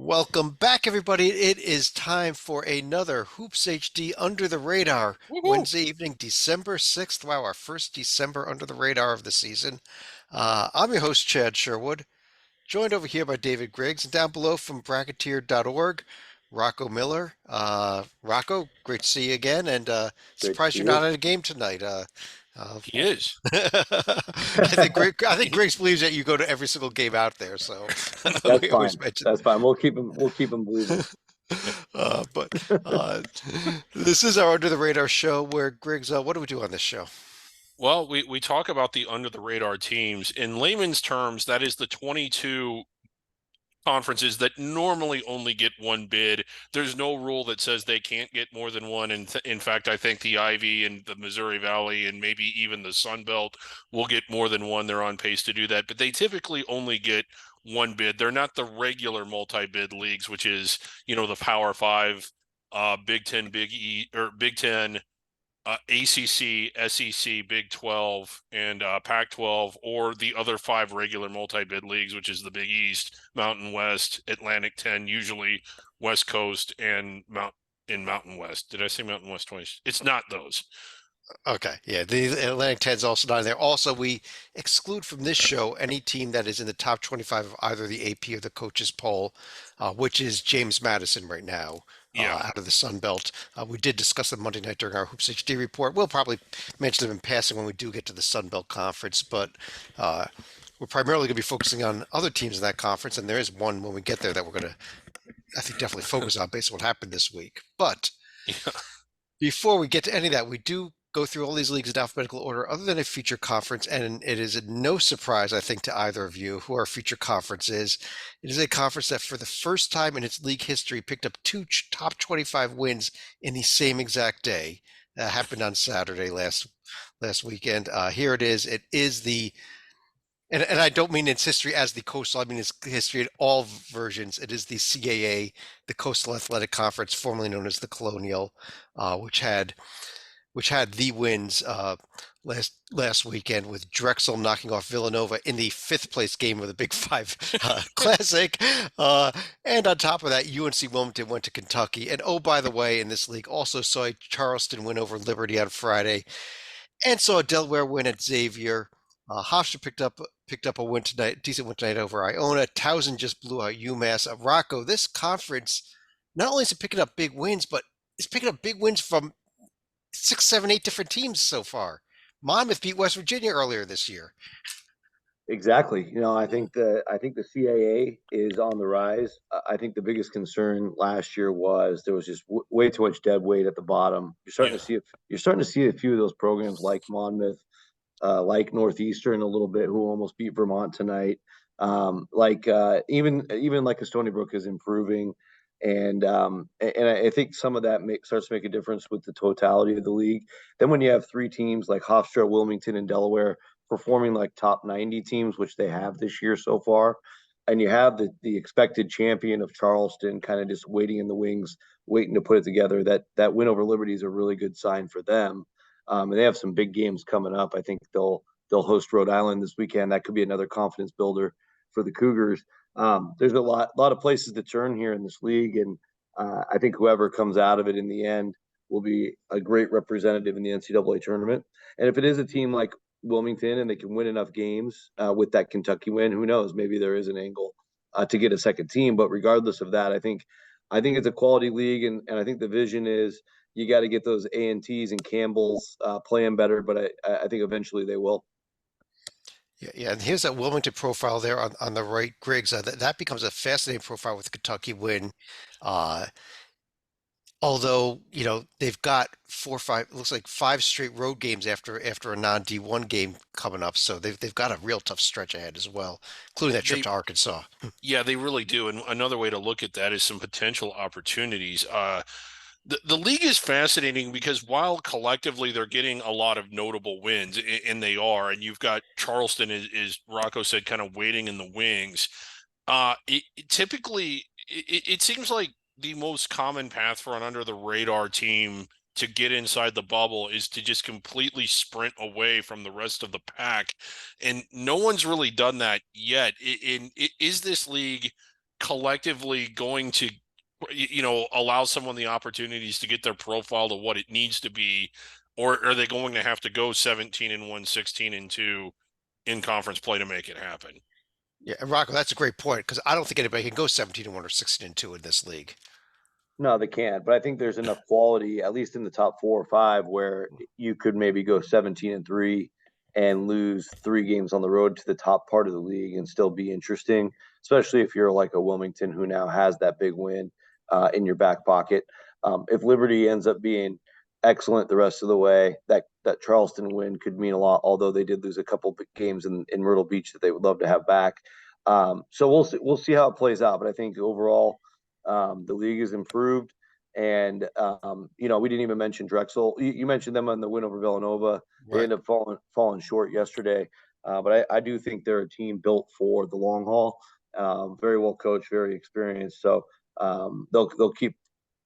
Welcome back, everybody. It is time for another Hoops HD Under the Radar Woohoo! Wednesday evening, December 6th. Wow, our first December Under the Radar of the season. I'm your host, Chad Sherwood, joined over here by David Griggs, and down below from Bracketeer.org, Rocco Miller. Rocco, great to see you again, and Great to surprised see you're not you. at a game tonight. Uh, He is. I think Griggs believes that you go to every single game out there, so That's we always fine. mention. That's fine. We'll keep him believing. But this is our Under the Radar show where Griggs, what do we do on this show? Well, we talk about the under the radar teams. In layman's terms, that is the 22 conferences that normally only get one bid. There's no rule that says they can't get more than one. And in fact, I think the Ivy and the Missouri Valley and maybe even the Sun Belt will get more than one. They're on pace to do that, but they typically only get one bid. They're not the regular multi-bid leagues, which is, the Power Five, Big Ten, Big E, or Big Ten, ACC, SEC, Big 12, and Pac 12, or the other five regular multi bid leagues, which is the Big East, Mountain West, Atlantic 10, usually West Coast, and Mountain West. Did I say Mountain West twice? It's not those. Okay, yeah, the Atlantic 10's also not in there. Also, we exclude from this show any team that is in the top 25 of either the AP or the coaches poll, which is James Madison right now, Yeah. out of the Sun Belt. We did discuss them Monday night during our Hoops HD report. We'll probably mention them in passing when we do get to the Sun Belt Conference, but we're primarily going to be focusing on other teams in that conference, and there is one when we get there that we're going to, I think, definitely focus on based on what happened this week. But Yeah. before we get to any of that, we do go through all these leagues in alphabetical order, other than a feature conference, and it is no surprise, I think, to either of you who our feature conference is. It is a conference that, for the first time in its league history, picked up two top 25 wins in the same exact day. That happened on Saturday last weekend. Here it is. It is the and I don't mean its history as the Coastal. I mean its history in all versions. It is the CAA, the Coastal Athletic Conference, formerly known as the Colonial, which had the wins last weekend, with Drexel knocking off Villanova in the fifth place game of the Big Five Classic. And on top of that, UNC Wilmington went to Kentucky. And oh, by the way, in this league, also saw Charleston win over Liberty on Friday, and saw Delaware win at Xavier. Hofstra picked up a win tonight, decent win tonight over Iona. Towson just blew out UMass. Rocco, this conference not only is it picking up big wins, but it's picking up big wins from six, seven, eight different teams so far. Monmouth beat West Virginia earlier this year. Exactly. I think the CAA is on the rise. I think the biggest concern last year was there was just way too much dead weight at the bottom. Yeah. You're starting to see a few of those programs like Monmouth, like Northeastern a little bit, who almost beat Vermont tonight. Even like Stony Brook is improving, and I think some of that starts to make a difference with the totality of the league. Then when you have three teams like Hofstra, Wilmington, and Delaware performing like top 90 teams, which they have this year so far, and you have the expected champion of Charleston kind of just waiting in the wings, waiting to put it together. That win over Liberty is a really good sign for them. And they have some big games coming up. I think they'll host Rhode Island this weekend. That could be another confidence builder for the Cougars. There's a lot of places to turn here in this league, and I think whoever comes out of it in the end will be a great representative in the NCAA tournament. And if it is a team like Wilmington and they can win enough games with that Kentucky win, who knows? Maybe there is an angle to get a second team. But regardless of that, I think it's a quality league, and I think the vision is you got to get those A&Ts and Campbells playing better. But I think eventually they will. Yeah, yeah. And here's that Wilmington profile there on the right, Griggs. That becomes a fascinating profile with the Kentucky win. Uh, Although, they've got four or five, it looks like five straight road games after a non D1 game coming up. So they've got a real tough stretch ahead as well, including that trip They to Arkansas. Yeah, they really do. And another way to look at that is some potential opportunities. The league is fascinating because while collectively they're getting a lot of notable wins, and they are, and you've got Charleston, is Rocco said, kind of waiting in the wings. Typically, it seems like the most common path for an under the radar team to get inside the bubble is to just completely sprint away from the rest of the pack, and no one's really done that yet. Is this league collectively going to, allow someone the opportunities to get their profile to what it needs to be, or are they going to have to go 17-1, 16-2 in conference play to make it happen? Yeah, and Rocco, that's a great point because I don't think anybody can go 17-1 or 16-2 in this league. No, they can't. But I think there's enough quality, at least in the top 4 or 5, where you could maybe go 17-3 and lose 3 games on the road to the top part of the league and still be interesting, especially if you're like a Wilmington who now has that big win in your back pocket. If Liberty ends up being excellent the rest of the way, that Charleston win could mean a lot, although they did lose a couple big games in Myrtle Beach that they would love to have back. So we'll see how it plays out. But I think overall, the league has improved. And, we didn't even mention Drexel. You mentioned them on the win over Villanova. They Right. ended up falling short yesterday. But I do think they're a team built for the long haul. Very well coached, very experienced. So they'll keep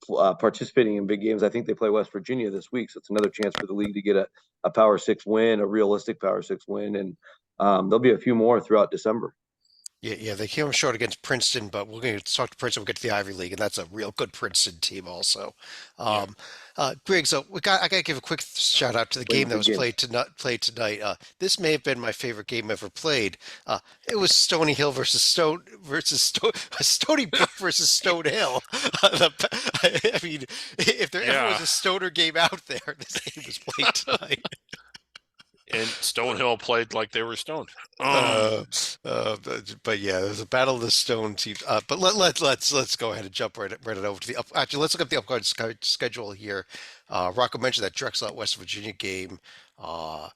participating in big games. I think they play West Virginia this week. So it's another chance for the league to get a Power 6 win, a realistic Power 6 win. And there'll be a few more throughout December. Yeah, they came up short against Princeton, but we're going to talk to Princeton. We'll get to the Ivy League, and that's a real good Princeton team also. Yeah. Greg, so I got to give a quick shout out to the game that was played tonight. This may have been my favorite game ever played. It was Stony Hill versus Stony Brook versus Stone Hill. I mean, if there ever was a Stoner game out there, this game was played tonight. And Stonehill played like they were stoned. But yeah, there's a battle of the stone teams. But let's go ahead and jump right over to the up. Actually, let's look at the upcard schedule here. Rocco mentioned that Drexel at West Virginia game. Rhode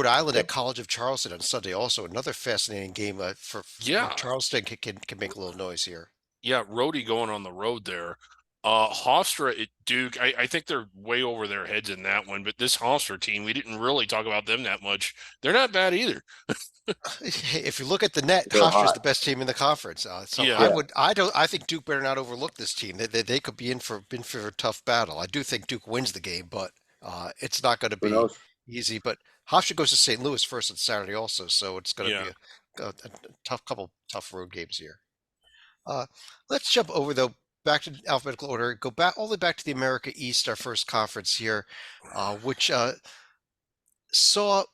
Island at College of Charleston on Sunday. Also, another fascinating game for Charleston can make a little noise here. Yeah, Rhodey going on the road there. Hofstra at Duke, I think they're way over their heads in that one, but this Hofstra team, we didn't really talk about them that much. They're not bad either. If you look at the net, They're Hofstra's hot. the best team in the conference. So Yeah. I think Duke better not overlook this team. They could be in for a tough battle. I do think Duke wins the game, but it's not going to Who be knows? easy. But Hofstra goes to St. Louis first on Saturday also, so it's going to be a tough road games here. Let's jump over though back to alphabetical order. Go back all the way back to the America East, our first conference here, which saw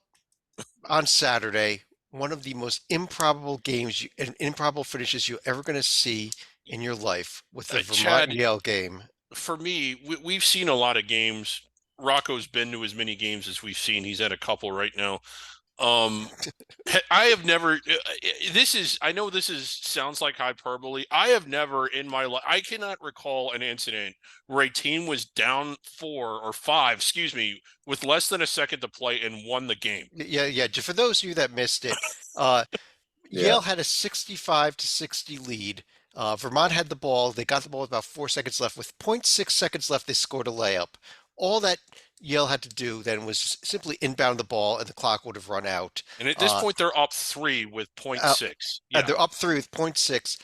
on Saturday one of the most improbable games and improbable finishes you're ever going to see in your life with the Vermont Yale game. For me, we've seen a lot of games. Rocco's been to as many games as we've seen. He's at a couple right now. I have never, I know this sounds like hyperbole. I have never in my life, I cannot recall an incident where a team was down 4 or 5, with less than a second to play and won the game. Yeah. For those of you that missed it, Yale had a 65-60 lead. Vermont had the ball. They got the ball with about 4 seconds left. With 0.6 seconds left, they scored a layup. All that Yale had to do then was simply inbound the ball, and the clock would have run out. And at this point, they're up 3 with 0.6. And they're up 3 with 0.6.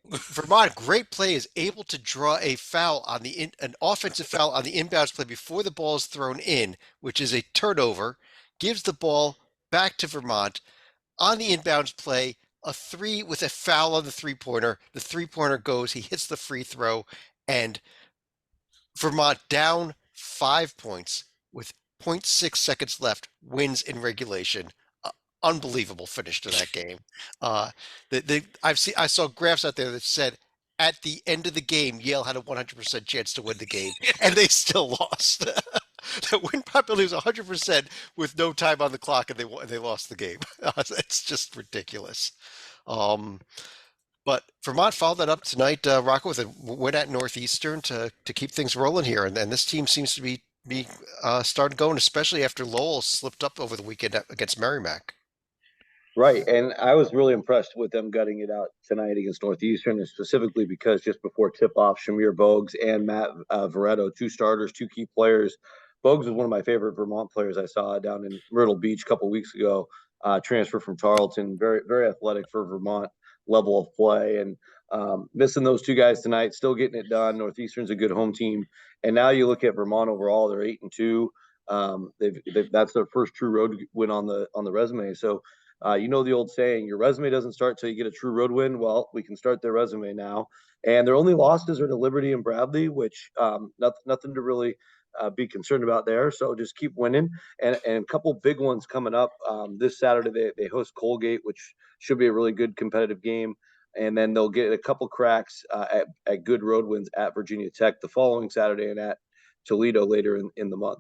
Vermont, great play, is able to draw a foul on an offensive foul on the inbounds play before the ball is thrown in, which is a turnover, gives the ball back to Vermont. On the inbounds play, a 3 with a foul on the three-pointer. The three-pointer goes, he hits the free throw, and Vermont down 5 points with 0.6 seconds left, wins in regulation. Unbelievable finish to that game. I saw graphs out there that said at the end of the game, Yale had a 100% chance to win the game, and they still lost. The win probability was 100% with no time on the clock, and they lost the game. It's just ridiculous. But Vermont followed that up tonight, Rocco, with a win at Northeastern to keep things rolling here, and this team seems to be started going, especially after Lowell slipped up over the weekend against Merrimack. Right, and I was really impressed with them gutting it out tonight against Northeastern, and specifically because just before tip-off, Shamir Bogues and Matt Veretto, 2 starters, 2 key players. Bogues was one of my favorite Vermont players I saw down in Myrtle Beach a couple weeks ago, transfer from Tarleton, very, very athletic for Vermont level of play, and missing those 2 guys tonight, still getting it done. Northeastern's a good home team, and now you look at Vermont overall, they're 8-2. That's their first true road win on the resume. So You know the old saying, your resume doesn't start till you get a true road win. Well, we can start their resume now. And their only losses are to Liberty and Bradley, which nothing to really be concerned about there. So just keep winning. And a couple big ones coming up this Saturday. They host Colgate, which should be a really good competitive game. And then they'll get a couple cracks at good road wins at Virginia Tech the following Saturday and at Toledo later in the month.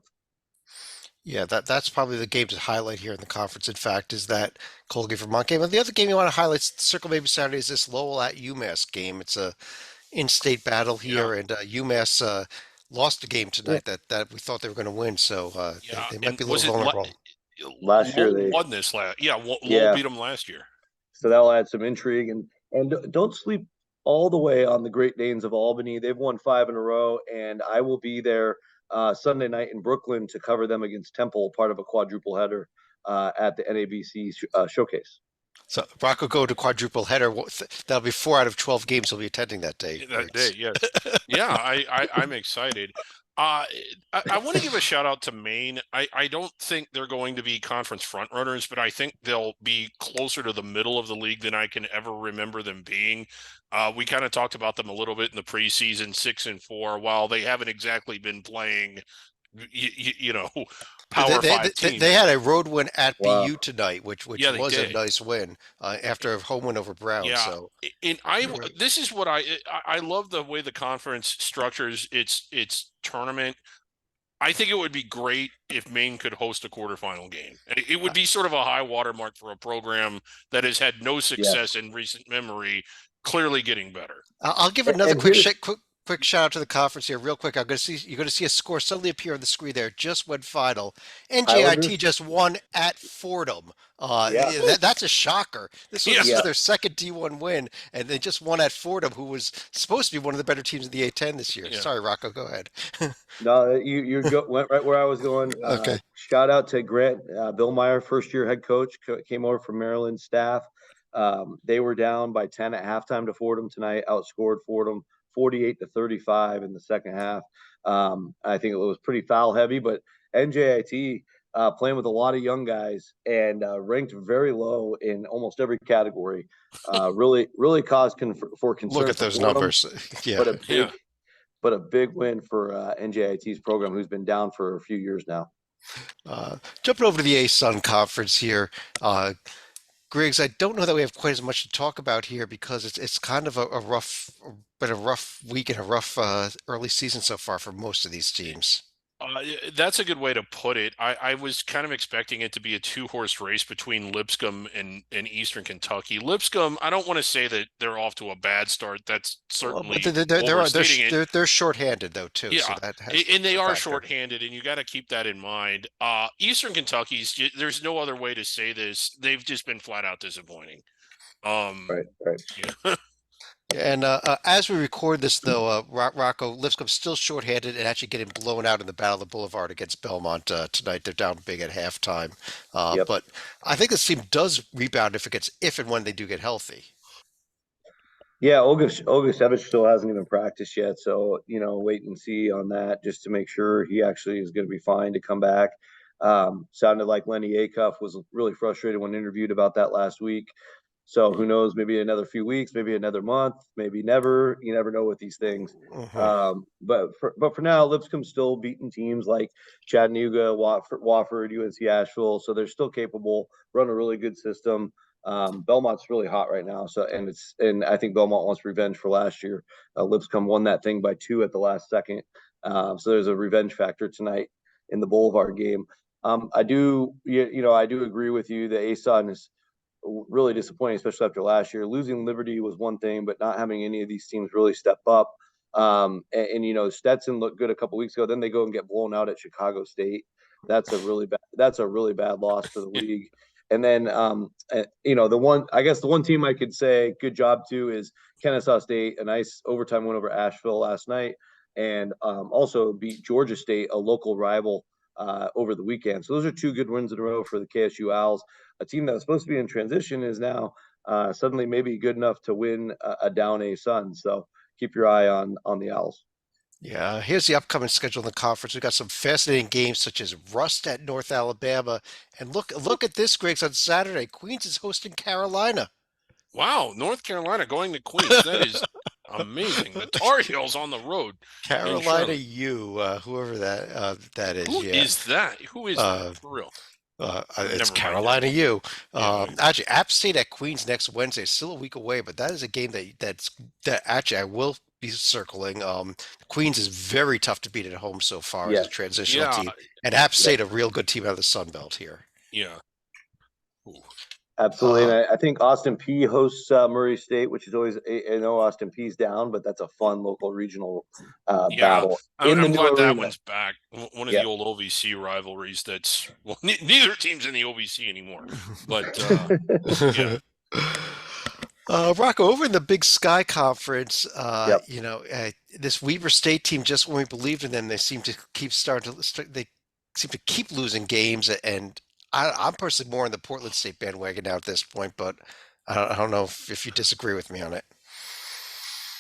Yeah, that's probably the game to highlight here in the conference. In fact, is that Colgate Vermont game. And the other game you want to highlight, Circle Baby Saturday, is this Lowell at UMass game. It's a in-state battle Yeah. here, and UMass lost a game Yeah. tonight that we thought they were going to win. So Yeah, they might and be a was little it vulnerable. Last year Lowell they won this last? Yeah, Lowell Yeah. beat them last year. So that'll add some intrigue and don't sleep all the way on the Great Danes of Albany. They've won 5 in a row, and I will be there Sunday night in Brooklyn to cover them against Temple, part of a quadruple header at the NABC showcase. So Rocco go to quadruple header. That'll be 4 out of 12 games he'll be attending that day. That Riggs. day, yes. Yeah, I'm excited. I want to give a shout out to Maine. I don't think they're going to be conference front runners, but I think they'll be closer to the middle of the league than I can ever remember them being. We kind of talked about them a little bit in the preseason, 6-4, while they haven't exactly been playing, you know, Power Five teams. They had a road win at Wow. BU tonight, which Yeah, they was a did. nice win after a home win over Brown. Yeah, So and this is what I love the way the conference structures its tournament. I think it would be great if Maine could host a quarterfinal game. It would be sort of a high watermark for a program that has had no success in recent memory, clearly getting better. I'll give another quick shout out to the conference here, real quick. You're going to see a score suddenly appear on the screen there. Just went final. NJIT just won at Fordham. That's a shocker. This was their second D1 win, and they just won at Fordham, who was supposed to be one of the better teams in the A10 this year. Yeah. Sorry, Rocco, go ahead. No, you went right where I was going. Okay. Shout out to Grant Billmeyer, first-year head coach, came over from Maryland staff. They were down by 10 at halftime to Fordham tonight, outscored Fordham 48-35 in the second half. I think it was pretty foul heavy, but NJIT playing with a lot of young guys and ranked very low in almost every category. Really caused for concern. Look at those numbers. Yeah. But a big win for NJIT's program, who's been down for a few years now. Jumping over to the ASUN conference here. Griggs, I don't know that we have quite as much to talk about here because it's kind of a rough week and a rough early season so far for most of these teams. That's a good way to put it. I was kind of expecting it to be a 2-horse race between Lipscomb and Eastern Kentucky. Lipscomb, I don't want to say that they're off to a bad start. That's certainly overstating it. They're shorthanded though too. Yeah, so that and they are shorthanded, and you got to keep that in mind. Eastern Kentucky's, there's no other way to say this. They've just been flat out disappointing. Right. Yeah. And as we record this, though, Rocco, Lipscomb's still shorthanded and actually getting blown out in the Battle of the Boulevard against Belmont tonight. They're down big at halftime. But I think this team does rebound if and when they do get healthy. Yeah, Olga Sevich still hasn't even practiced yet, so wait and see on that just to make sure he actually is going to be fine to come back. Sounded like Lenny Acuff was really frustrated when interviewed about that last week. So who knows? Maybe another few weeks, maybe another month, maybe never. You never know with these things. Mm-hmm. But for now, Lipscomb's still beating teams like Chattanooga, Wofford, UNC Asheville. So they're still capable. Run a really good system. Belmont's really hot right now. And I think Belmont wants revenge for last year. Lipscomb won that thing by 2 at the last second. So there's a revenge factor tonight in the Boulevard game. I do agree with you. The ASUN is really disappointing, especially after last year. Losing Liberty was one thing, but not having any of these teams really step up. Stetson looked good a couple weeks ago. Then they go and get blown out at Chicago State. That's a really bad loss for the league. And then the one team I could say good job to is Kennesaw State, a nice overtime win over Asheville last night, and also beat Georgia State, a local rival, over the weekend. So those are 2 good wins in a row for the KSU Owls. A team that was supposed to be in transition is now suddenly maybe good enough to win a down A Sun. So keep your eye on the Owls. Yeah, here's the upcoming schedule in the conference. We got some fascinating games such as Rust at North Alabama, and look at this, Griggs, on Saturday. Queens is hosting Carolina. Wow, North Carolina going to Queens. That is amazing. The Tar Heels on the road in Carolina Charlotte. U, whoever that is, Who yeah. is that? Who is that? Uh, For real. it's Never mind then. Carolina U. Yeah. Actually, App State at Queens next Wednesday is still a week away, but that is a game that actually I will be circling. Queens is very tough to beat at home so far as a Yes. transitional Yeah. team, and App Yeah. State a real good team out of the Sun Belt here. Yeah. Ooh. Absolutely, and Uh, I think Austin P hosts Murray State, which is always I know Austin P's down, but that's a fun local regional Yeah. battle in the I'm new glad that arena. one's back. One of the Yeah, old OVC rivalries that's, well, neither team's in the OVC anymore. But yeah. Rocco, over in the Big Sky Conference, yep. this Weber State team, just when we believed in them, they seem to they seem to keep losing games, and I'm personally more on the Portland State bandwagon now at this point, but I don't know if you disagree with me on it.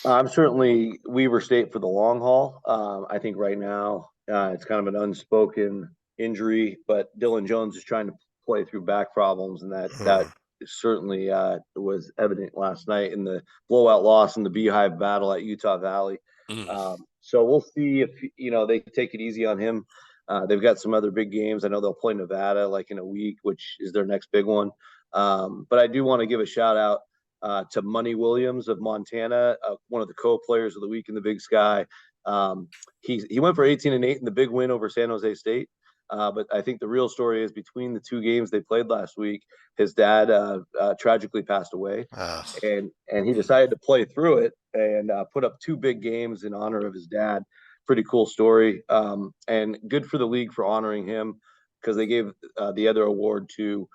I'm certainly Weaver State for the long haul. I think right now it's kind of an unspoken injury, but Dylan Jones is trying to play through back problems, and that Hmm. certainly was evident last night in the blowout loss in the Beehive battle at Utah Valley. Mm. So we'll see if they take it easy on him. They've got some other big games. I know they'll play Nevada like in a week, which is their next big one. But I do want to give a shout out to Money Williams of Montana, one of the co-players of the week in the Big Sky. He went for 18-8 in the big win over San Jose State. But I think the real story is between the two games they played last week, his dad tragically passed away, Uh, and he decided to play through it and put up two big games in honor of his dad. Pretty cool story, and good for the league for honoring him because they gave the other award to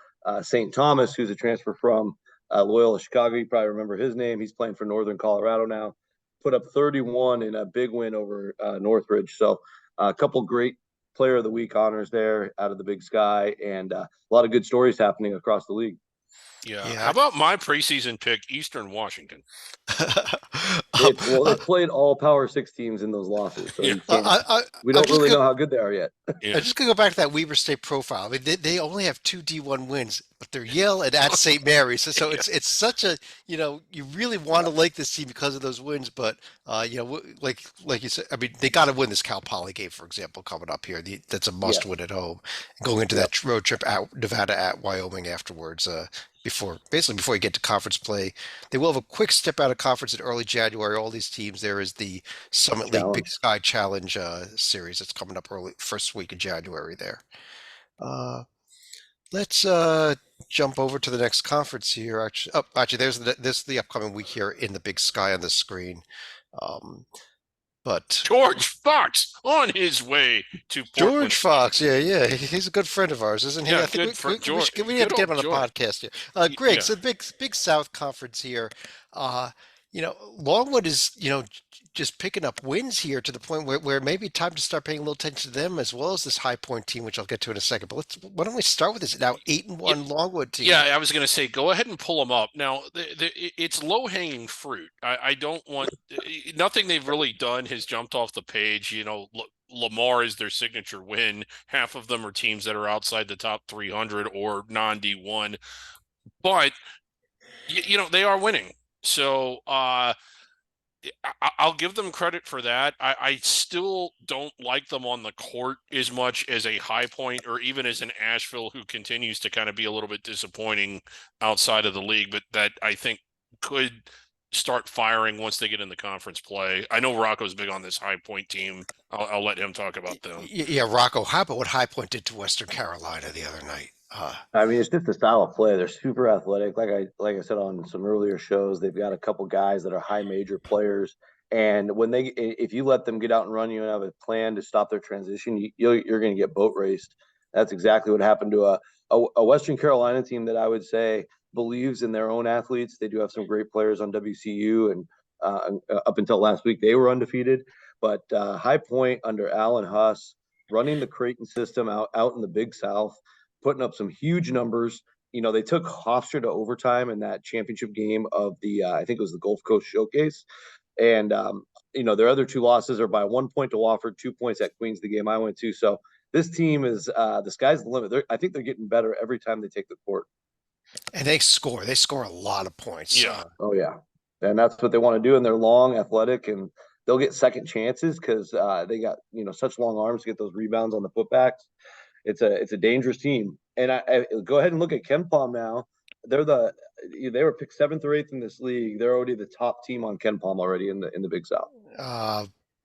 St. Thomas, who's a transfer from Loyola Chicago. You probably remember his name. He's playing for Northern Colorado now. Put up 31 in a big win over Northridge. So a couple great player of the week honors there out of the Big Sky, and a lot of good stories happening across the league. Yeah. How yeah. about my preseason pick, Eastern Washington? They played all Power Six teams in those losses, so Yeah. you can't. We I'm don't just really gonna know how good they are yet. I'm Yeah. just gonna go back to that Weber State profile. I mean, they only have two D1 wins, but they're Yale and at St. Mary's. So Yeah. it's such a you really want to like this team because of those wins, but like you said, I mean, they got to win this Cal Poly game, for example, coming up here. That's a must Yes. win at home. Going into Yep. that road trip out Nevada at Wyoming afterwards. Before you get to conference play, they will have a quick step out of conference in early January. All these teams. There is the Summit League Big Challenge. Sky Challenge series that's coming up early first week of January there. Uh, let's jump over to the next conference here. Actually, there's the upcoming week here in the Big Sky on the screen. Um, but George Fox on his way to Portland George State. Fox, yeah, he's a good friend of ours, isn't he? Yeah, I think good for George. we have Good to get him old on the George. podcast here. Greg, Yeah. so the Big South Conference here. Uh, Longwood is just picking up wins here to the point where it may be time to start paying a little attention to them as well as this High Point team, which I'll get to in a second. But why don't we start with this now 8-1 Longwood Yeah, team? I was going to say, go ahead and pull them up. Now, it's low hanging fruit. I don't want nothing they've really done has jumped off the page. Lamar is their signature win. Half of them are teams that are outside the top 300 or non D1, but they are winning. So I'll give them credit for that. I still don't like them on the court as much as a High Point or even as an Asheville, who continues to kind of be a little bit disappointing outside of the league, but that I think could start firing once they get in the conference play. I know Rocco's big on this High Point team. I'll let him talk about them. Yeah, Rocco, how about what High Point did to Western Carolina the other night? I mean, it's just a style of play. They're super athletic. Like I said on some earlier shows, they've got a couple guys that are high major players. And if you let them get out and run, you and have a plan to stop their transition, you're going to get boat raced. That's exactly what happened to a Western Carolina team that I would say believes in their own athletes. They do have some great players on WCU, and up until last week they were undefeated. But High Point under Alan Huss running the Creighton system out in the Big South, putting up some huge numbers. They took Hofstra to overtime in that championship game of the I think it was the Gulf Coast Showcase, And their other 2 losses are by 1 point to Wofford, 2 points at Queens, the game I went to. So this team is the sky's the limit. I think they're getting better every time they take the court. And they score. They score a lot of points. Yeah. Oh yeah, and that's what they want to do. And they're long, athletic, and they'll get second chances because they got such long arms to get those rebounds on the putbacks. It's a dangerous team. And I go ahead and look at KenPom now. They were picked 7th or 8th in this league. They're already the top team on KenPom already in the Big South.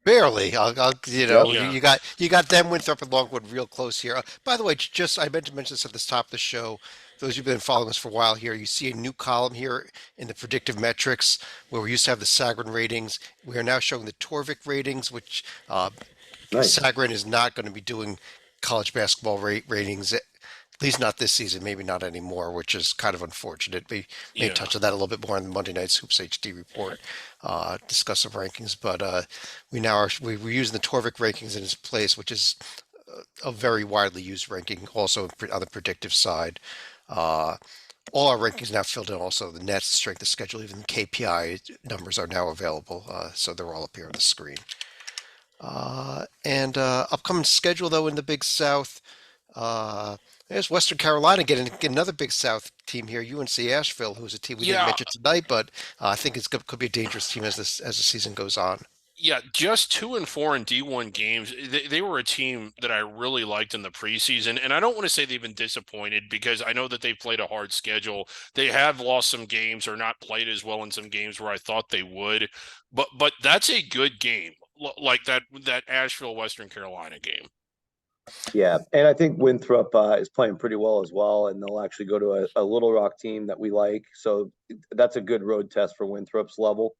Barely. Yeah. You got them, Winthrop and Longwood real close here. By the way, just I meant to mention this at the top of the show. Those who've been following us for a while here, you see a new column here in the predictive metrics where we used to have the Sagarin ratings. We are now showing the Torvik ratings, which Nice. Sagarin is not going to be doing college basketball ratings, at least not this season, maybe not anymore, which is kind of unfortunate. We may Yeah. touch on that a little bit more in the Monday Night's Hoops HD report, discuss some rankings. But we're using the Torvik rankings in its place, which is a very widely used ranking, also on the predictive side. All our rankings now filled in. Also, the Nets, strength of schedule, even the KPI numbers are now available, so they're all up here on the screen. And upcoming schedule though in the Big South. There's Western Carolina getting another Big South team here, UNC Asheville, who's a team we didn't Yeah. mention tonight, but I think could be a dangerous team as the season goes on. Yeah, just 2 and 4 in D1 games. They were a team that I really liked in the preseason, and I don't want to say they've been disappointed because I know that they've played a hard schedule. They have lost some games or not played as well in some games where I thought they would, but that's a good game, like that Asheville Western Carolina game. Yeah, and I think Winthrop is playing pretty well as well, and they'll actually go to a Little Rock team that we like. So that's a good road test for Winthrop's level.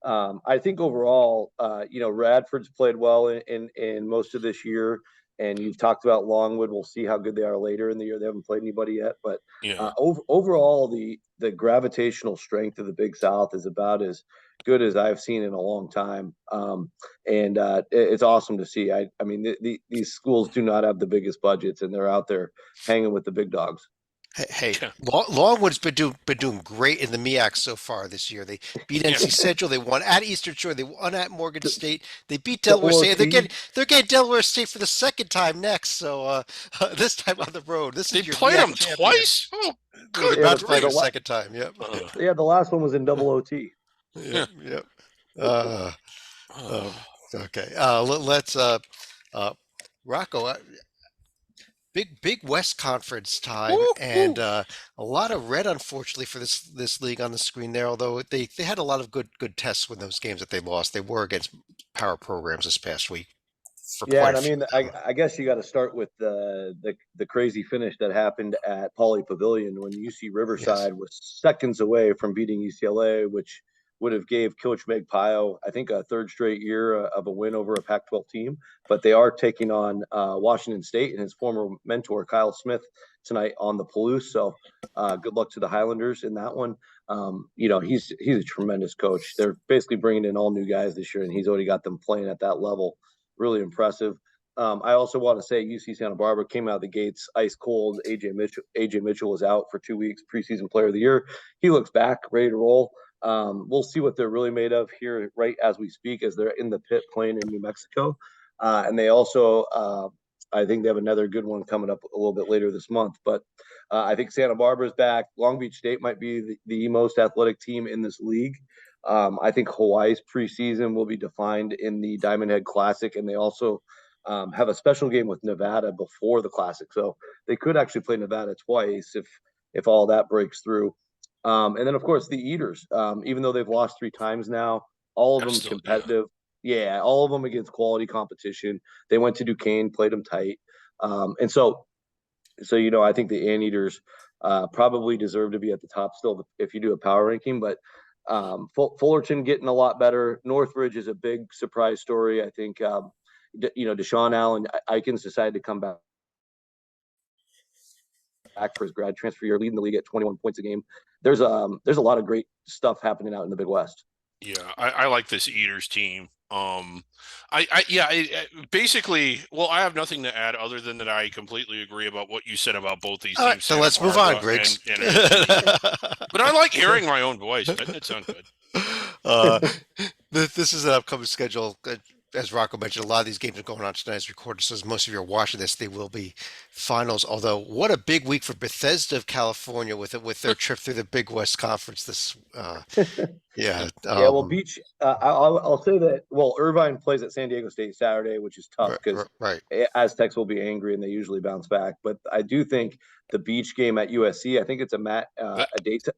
I think overall, Radford's played well in most of this year, and you've talked about Longwood. We'll see how good they are later in the year. They haven't played anybody yet, but Yeah. overall, the gravitational strength of the Big South is about as good as I've seen in a long time. And it's awesome to see. I mean, these schools do not have the biggest budgets, and they're out there hanging with the big dogs. Hey, Yeah. Longwood's been doing great in the MEAC so far this year. They beat NC Central. They won at Eastern Shore. They won at Morgan State. They beat Delaware State. They're getting Delaware State for the second time next. So this time on the road. They is your played MEAC them champion. twice. Oh, good. About to play the the la- second time. Yep. Yeah, the last one was in double OT. Yep. Yep. Oh. Okay. Let's Rocco. Big West Conference time, Woo, and a lot of red, unfortunately, for this league on the screen there. Although they had a lot of good tests with those games that they lost. They were against power programs this past week. Yeah, and I mean, I guess you got to start with the crazy finish that happened at Pauley Pavilion when UC Riverside was seconds away from beating UCLA, which would have gave Coach Meg Pio, I think, a 3rd straight year of a win over a Pac-12 team. But they are taking on Washington State and his former mentor Kyle Smith tonight on the Palouse. So good luck to the Highlanders in that one. He's a tremendous coach. They're basically bringing in all new guys this year, and he's already got them playing at that level. Really impressive. I also want to say UC Santa Barbara came out of the gates ice cold. AJ Mitchell was out for 2 weeks, preseason player of the year. He looks back, ready to roll. We'll see what they're really made of here right as we speak, as they're in the pit playing in New Mexico. And they also, I think they have another good one coming up a little bit later this month. But I think Santa Barbara's back. Long Beach State might be the most athletic team in this league. I think Hawaii's preseason will be defined in the Diamond Head Classic, and they also have a special game with Nevada before the Classic. So they could actually play Nevada twice if all that breaks through. And then, of course, the Eaters, even though they've lost 3 times now, all of them competitive. Yeah, all of them against quality competition. They went to Duquesne, played them tight. And so I think the Anteaters probably deserve to be at the top still if you do a power ranking. But Fullerton getting a lot better. Northridge is a big surprise story. I think, Deshaun Allen Eikens decided to come back for his grad transfer year, leading the league at 21 points a game. There's a lot of great stuff happening out in the Big West. Yeah, I like this Eaters team. Basically, well, I have nothing to add other than that I completely agree about what you said about both these teams. All right, so let's move on, Griggs. But I like hearing my own voice. Doesn't it sound good? This is an upcoming schedule. As Rocco mentioned, a lot of these games are going on tonight as recorded. So as most of you are watching this, they will be finals. Although, what a big week for Bethesda of California with their trip through the Big West Conference. This, yeah, Yeah, well, Beach. I'll say that. Well, Irvine plays at San Diego State Saturday, which is tough because right. Aztecs will be angry and they usually bounce back. But I do think the Beach game at USC. I think it's That,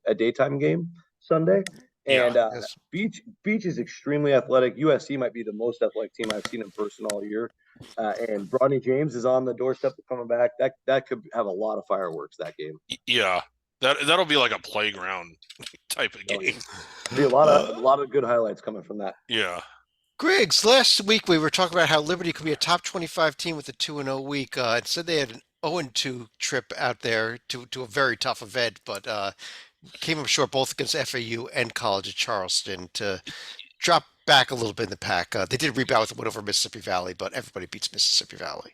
a daytime game Sunday, yeah. and Yes. Beach is extremely athletic. USC might be the most athletic team I've seen in person all year. And Bronny James is on the doorstep of coming back. That could have a lot of fireworks that game. Yeah. That'll be like a playground type of Oh, yeah. game. Be a Uh, lot of good highlights coming from that. Yeah. Griggs, last week we were talking about how Liberty could be a top 25 team with a 2-0 week. It said they had an 0-2 trip out there to a very tough event, but came up short both against FAU and College of Charleston to drop back a little bit in the pack. They did rebound with a win over Mississippi Valley, but everybody beats Mississippi Valley.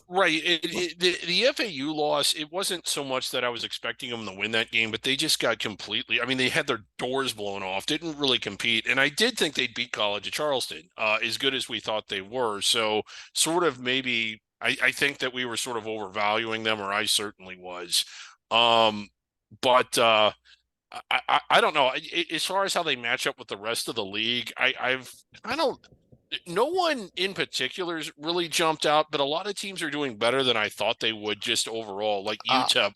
Right. The FAU loss, it wasn't so much that I was expecting them to win that game, but they just got completely, I mean, they had their doors blown off, didn't really compete. And I did think they'd beat College of Charleston, as good as we thought they were. So sort of maybe I think that we were sort of overvaluing them, or I certainly was. Um, but I don't know. As far as how they match up with the rest of the league, I don't. No one in particular has really jumped out, but a lot of teams are doing better than I thought they would just overall. Like Uh, UTEP,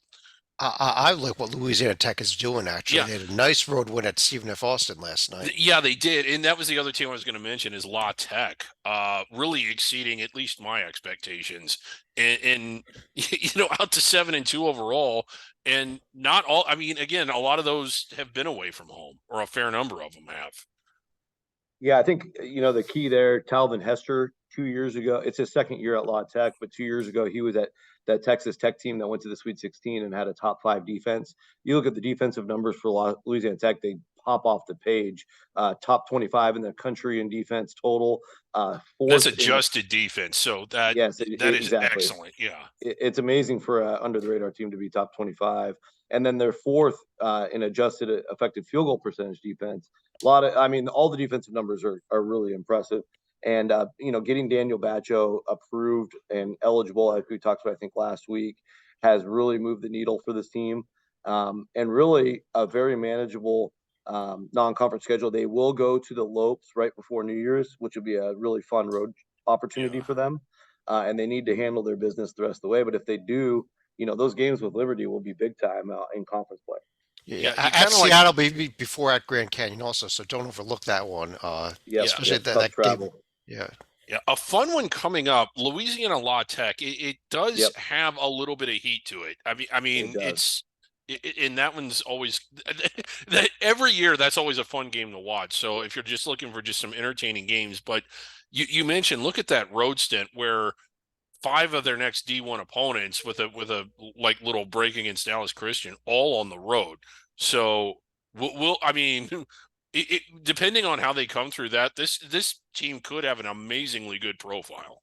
I like what Louisiana Tech is doing, actually. yeah, They had a nice road win at Stephen F. Austin last night. yeah, they did, and that was the other team I was going to mention is La Tech, really exceeding at least my expectations, and out to 7-2 overall, and not all. I mean, again, a lot of those have been away from home, or a fair number of them have. Yeah, I think the key there, Talvin Hester, 2 years ago, it's his second year at La Tech, but 2 years ago he was at that Texas Tech team that went to the Sweet 16 and had a top five defense. You look at the defensive numbers for Louisiana Tech, they pop off the page. Top 25 in the country in defense total. That's Fourth in adjusted defense, so yes, that is exactly. excellent. Yeah, It's amazing for a under the radar team to be top 25. And then they're fourth in adjusted effective field goal percentage defense. I mean, all the defensive numbers are really impressive. And, getting Daniel Bacho approved and eligible, like we talked about, I think last week, has really moved the needle for this team. And really a very manageable non-conference schedule. They will go to the Lopes right before New Year's, which will be a really fun road opportunity yeah. for them. And they need to handle their business the rest of the way. But if they do, those games with Liberty will be big time in conference play. Yeah, Yeah, you at kind of like, Seattle before at Grand Canyon also, so don't overlook that one. Yep, yeah, Especially yep, that tough game. travel. Yeah, yeah, a fun one coming up. Louisiana La Tech. It does Yep, have a little bit of heat to it. I it mean, does. and that one's always that every year. That's always a fun game to watch. So if you're just looking for just some entertaining games, but you mentioned look at that road stint where five of their next D1 opponents with a like little break against Dallas Christian all on the road. So we'll I mean depending on how they come through that, this team could have an amazingly good profile.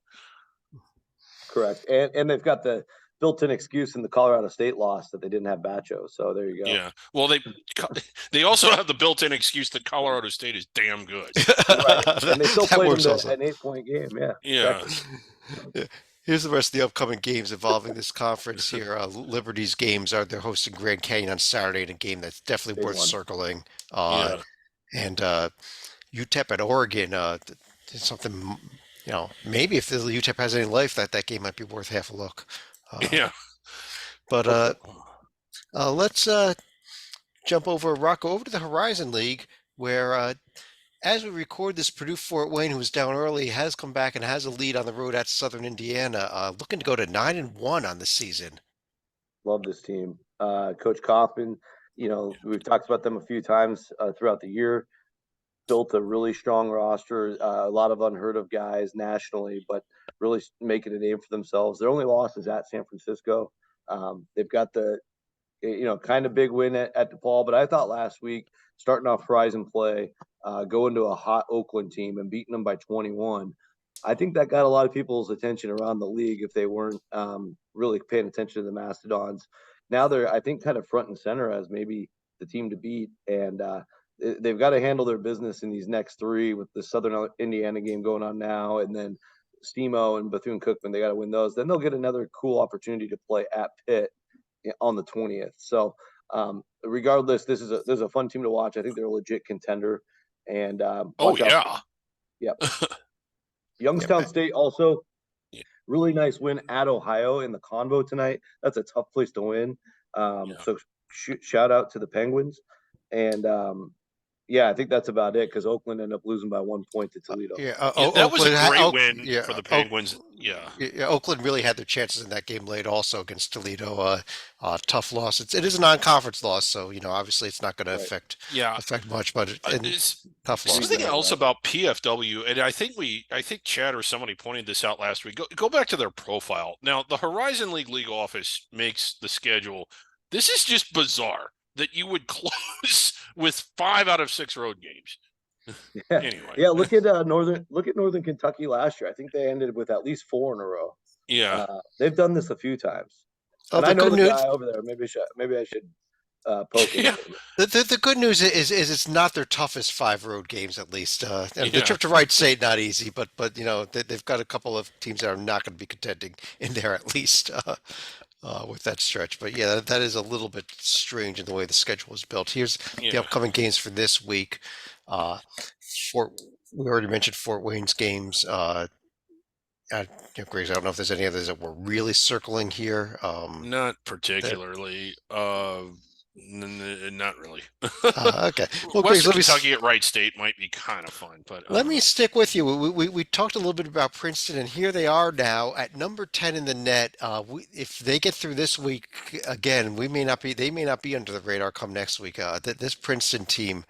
Correct. And they've got the built-in excuse in the Colorado State loss that they didn't have Bacho. So there you go. Yeah. Well, they also have the built-in excuse that Colorado State is damn good. Right. And they still that played works them also. an 8-point game. Yeah. Yeah. Exactly. Yeah. Here's the rest of the upcoming games involving this conference here. Liberty's games they're hosting Grand Canyon on Saturday in a game that's definitely Big worth one. circling. Yeah. And UTEP at Oregon, it's something, maybe if the UTEP has any life, that game might be worth half a look. Yeah. But Hope so. let's jump Rocco, over to the Horizon League, where as we record this, Purdue Fort Wayne, who was down early, has come back and has a lead on the road at Southern Indiana, looking to go to 9-1 on the season. Love this team. Coach Kaufman, we've talked about them a few times throughout the year. Built a really strong roster, a lot of unheard of guys nationally, but really making a name for themselves. Their only loss is at San Francisco. They've got the kind of big win at DePaul, but I thought last week starting off Horizon play, going to a hot Oakland team and beating them by 21. I think that got a lot of people's attention around the league if they weren't really paying attention to the Mastodons. Now they're, I think, kind of front and center as maybe the team to beat. And they've got to handle their business in these next three with the Southern Indiana game going on now, and then SEMO and Bethune-Cookman. They got to win those. Then they'll get another cool opportunity to play at Pitt on the 20th. So regardless, this is a fun team to watch. I think they're a legit contender. And watch out. Yep. Youngstown State also really nice win at Ohio in the Convo tonight. That's a tough place to win. So shout out to the Penguins. And I think that's about it because Oakland ended up losing by 1 point to Toledo. That was a great win for the Penguins. Oakland really had their chances in that game late also against Toledo. Tough loss. It is a non-conference loss, so obviously it's not going to affect much, but it's tough loss. Something else about PFW, and I think Chad or somebody pointed this out last week. Go back to their profile. Now, the Horizon League office makes the schedule. This is just bizarre that you would close with 5 out of 6 road games. Anyway. Yeah, look at Northern Kentucky last year. I think they ended with at least 4 in a row. Yeah. They've done this a few times. Oh, and I know the guy over there. Maybe I should poke him. The good news is it's not their toughest 5 road games, at least. The trip to Wright State, not easy, but they've got a couple of teams that are not going to be contending in there at least. With that stretch. But that is a little bit strange in the way the schedule is built. Here's the upcoming games for this week. We already mentioned Fort Wayne's games. Grace, I don't know if there's any others that we're really circling here. Not particularly. Not really. Okay. Well, Western Kentucky at Wright State might be kind of fun, but let me stick with you. We talked a little bit about Princeton, and here they are now at number 10 in the net. If they get through this week again, they may not be under the radar come next week. This Princeton team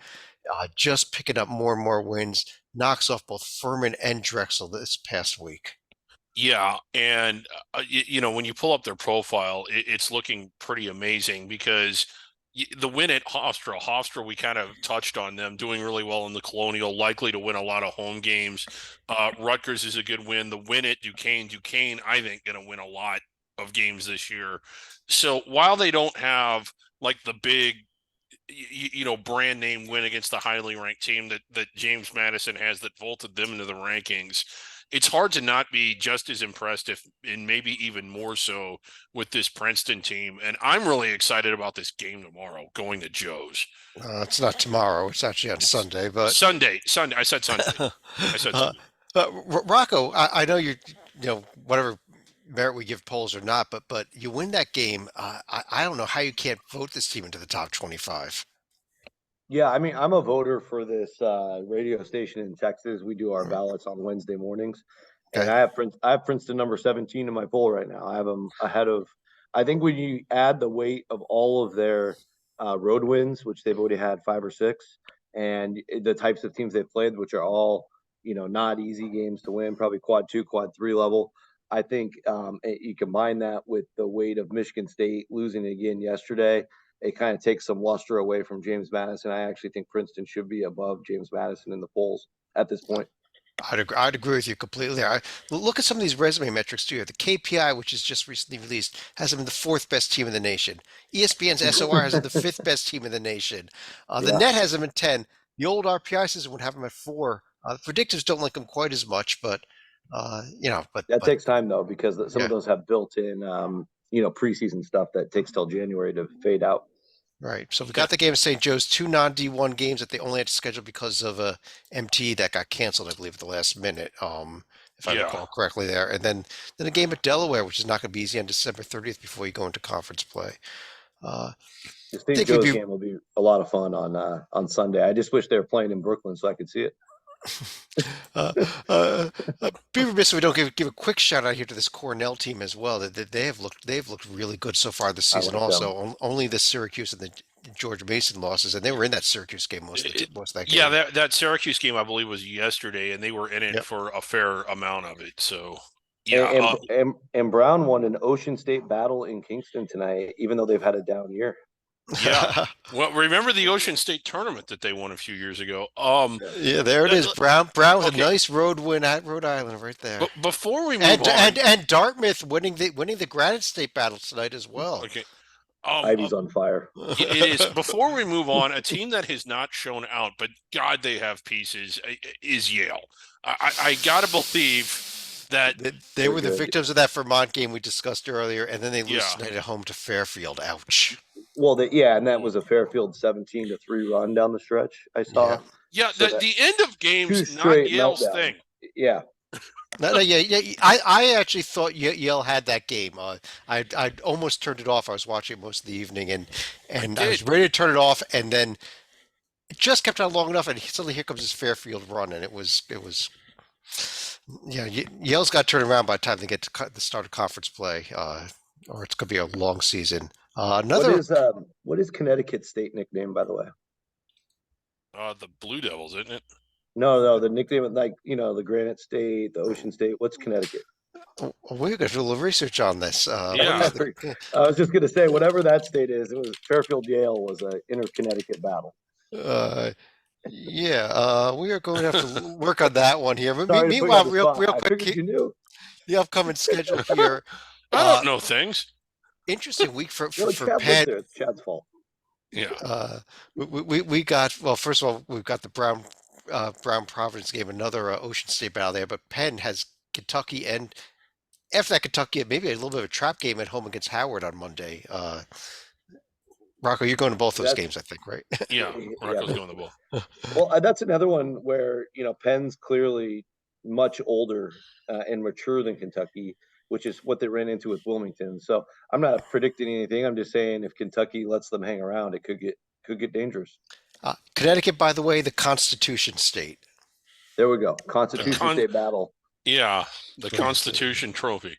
just picking up more and more wins, knocks off both Furman and Drexel this past week. Yeah, and when you pull up their profile, it's looking pretty amazing because the win at Hofstra, we kind of touched on them doing really well in the Colonial, likely to win a lot of home games. Rutgers is a good win. The win at Duquesne, I think, going to win a lot of games this year. So while they don't have like the big, brand name win against the highly ranked team that James Madison has that vaulted them into the rankings, it's hard to not be just as impressed, and maybe even more so, with this Princeton team. And I'm really excited about this game tomorrow, going to Joe's. It's not tomorrow. It's actually on Sunday. But Sunday. I said Sunday. Sunday. Rocco, I know whatever merit we give polls or not, but you win that game. I don't know how you can't vote this team into the top 25. Yeah, I mean, I'm a voter for this radio station in Texas. We do our ballots on Wednesday mornings, and I have Princeton number 17 in my poll right now. I have them ahead of. I think when you add the weight of all of their road wins, which they've already had 5 or 6, and the types of teams they've played, which are all not easy games to win, probably quad 2, quad 3 level. I think you combine that with the weight of Michigan State losing again yesterday. It kind of takes some luster away from James Madison. I actually think Princeton should be above James Madison in the polls at this point. I'd agree with you completely. Look at some of these resume metrics too. The KPI, which is just recently released, has them the 4th best team in the nation. ESPN's SOR has them the 5th best team in the nation. The net has them at 10. The old RPI system would have them at 4. The predictors don't like them quite as much, but that takes time though, because some of those have built-in preseason stuff that takes till January to fade out. Right. So we got the game at St. Joe's, 2 non-D1 games that they only had to schedule because of a MT that got canceled, I believe, at the last minute, if I recall correctly there. And then a game at Delaware, which is not going to be easy on December 30th before you go into conference play. The St. Joe's game will be a lot of fun on Sunday. I just wish they were playing in Brooklyn so I could see it. Be remiss if we don't give a quick shout out here to this Cornell team as well. They've looked really good so far this season. Also, only the Syracuse and the George Mason losses, and they were in that Syracuse game most of that game. Yeah, that Syracuse game I believe was yesterday, and they were in it for a fair amount of it. So yeah, and Brown won an Ocean State battle in Kingston tonight, even though they've had a down year. Yeah. Well, remember the Ocean State tournament that they won a few years ago? Yeah, there it is. Brown with a nice road win at Rhode Island right there. But before we move on, and Dartmouth winning the Granite State battle tonight as well. Okay. Ivy's on fire. It is. Before we move on, a team that has not shown out, but God, they have pieces, is Yale. I gotta believe that. They were the good. victims of that Vermont game we discussed earlier, and then they lose Yeah. tonight at home to Fairfield. Ouch. Well, and that was a Fairfield 17-3 run down the stretch I saw. Yeah, So the end of games, two not straight Yale's meltdowns. thing. Yeah. No, yeah. I actually thought Yale had that game. I almost turned it off. I was watching it most of the evening, and I was did. ready to turn it off, and then it just kept on long enough, and suddenly here comes this Fairfield run, and it was yeah. Yale's got turned around by the time they get to the start of conference play, or it's going to be a long season. Another What is Connecticut State nickname, by the way? The Blue Devils, isn't it? No, the nickname, like, the Granite State, the Ocean State. What's Connecticut? We're going to do a little research on this. Yeah. I was just going to say, whatever that state is, it was Fairfield Yale was an inter-Connecticut battle. Yeah, we are going to have to work on that one here. Sorry Meanwhile, to put you on the real spot. I quick, figured you knew. the upcoming schedule here. I don't know things. Interesting week for Chad Penn. lived there. It's Chad's fault. Yeah. We got, well, first of all, we've got the Brown Providence game, another Ocean State battle there, but Penn has Kentucky, and after that Kentucky, maybe a little bit of a trap game at home against Howard on Monday. Rocco, you're going to both those games, I think, right? Yeah, Rocco's going to both. Well, that's another one where, Penn's clearly much older and mature than Kentucky, which is what they ran into with Wilmington. So I'm not predicting anything. I'm just saying if Kentucky lets them hang around, it could get dangerous. Connecticut, by the way, the Constitution State. There we go. Constitution State battle. Yeah, the Constitution Trophy.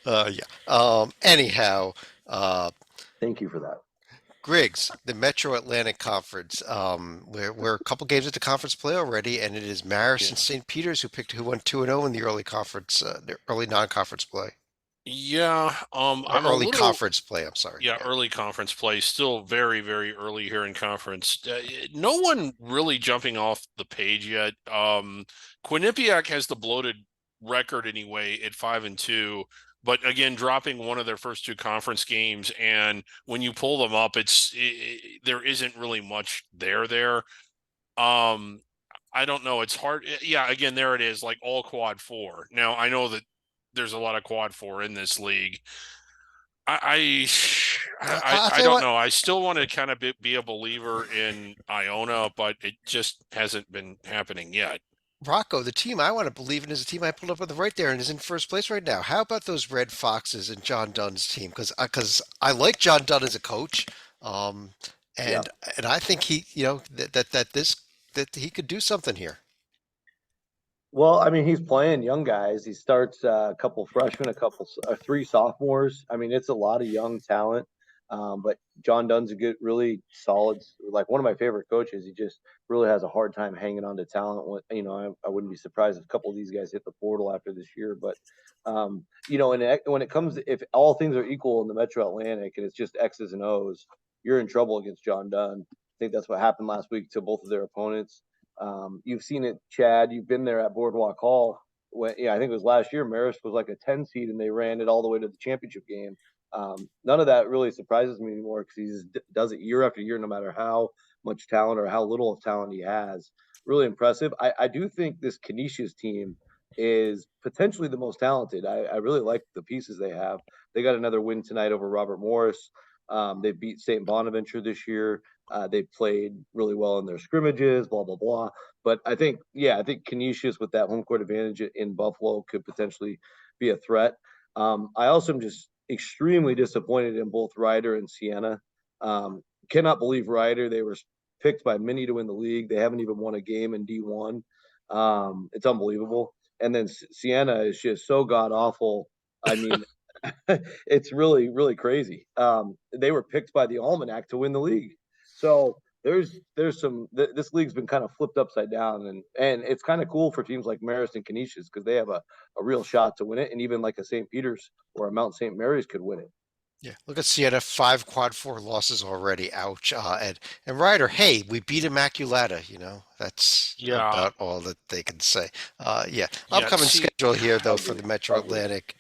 Yeah. Anyhow, thank you for that. Griggs, the Metro Atlantic Conference. We're a couple games into conference play already, and it is Marist and St. Peter's who went 2-0 in the early conference, the early non-conference play. Yeah, early conference play. I'm sorry. Yeah, early conference play. Still very, very early here in conference. No one really jumping off the page yet. Quinnipiac has the bloated record anyway at 5-2. But again, dropping one of their first two conference games, and when you pull them up, there isn't really much there. I don't know. It's hard. Yeah, again, there it is, like all quad 4. Now I know that there's a lot of quad 4 in this league. I don't know. I still want to kind of be a believer in Iona, but it just hasn't been happening yet. Rocco, the team I want to believe in is a team I pulled up on the right there and is in first place right now. How about those Red Foxes and John Dunn's team? Because I like John Dunn as a coach, and I think he, that he could do something here. Well, I mean, he's playing young guys. He starts a couple freshmen, 3 sophomores. I mean, it's a lot of young talent. But John Dunn's a good, really solid, like one of my favorite coaches. He just really has a hard time hanging on to talent. I wouldn't be surprised if a couple of these guys hit the portal after this year. But, and when it comes, if all things are equal in the Metro Atlantic and it's just X's and O's, you're in trouble against John Dunn. I think that's what happened last week to both of their opponents. You've seen it, Chad. You've been there at Boardwalk Hall. I think it was last year. Marist was like a 10 seed, and they ran it all the way to the championship game. None of that really surprises me anymore because he just does it year after year, no matter how much talent or how little of talent he has. Really impressive. I do think this Canisius team is potentially the most talented. I really like the pieces they have. They got another win tonight over Robert Morris. They beat St. Bonaventure this year. They played really well in their scrimmages, blah, blah, blah. But I think Canisius with that home court advantage in Buffalo could potentially be a threat. I also am just extremely disappointed in both Rider and Siena. Cannot believe Rider. They were picked by many to win the league. They haven't even won a game in D1. It's unbelievable. And then Siena is just so god awful. I mean, it's really, really crazy. They were picked by the Almanac to win the league. So there's some, this league's been kind of flipped upside down, and it's kind of cool for teams like Marist and Canisius because they have a real shot to win it, and even like a St. Peter's or a Mount St. Mary's could win it. Yeah, look at Siena, 5 quad 4 losses already. Ouch. And Ryder, hey, we beat Immaculata. That's about all that they can say. Upcoming schedule here though for the Metro Atlantic.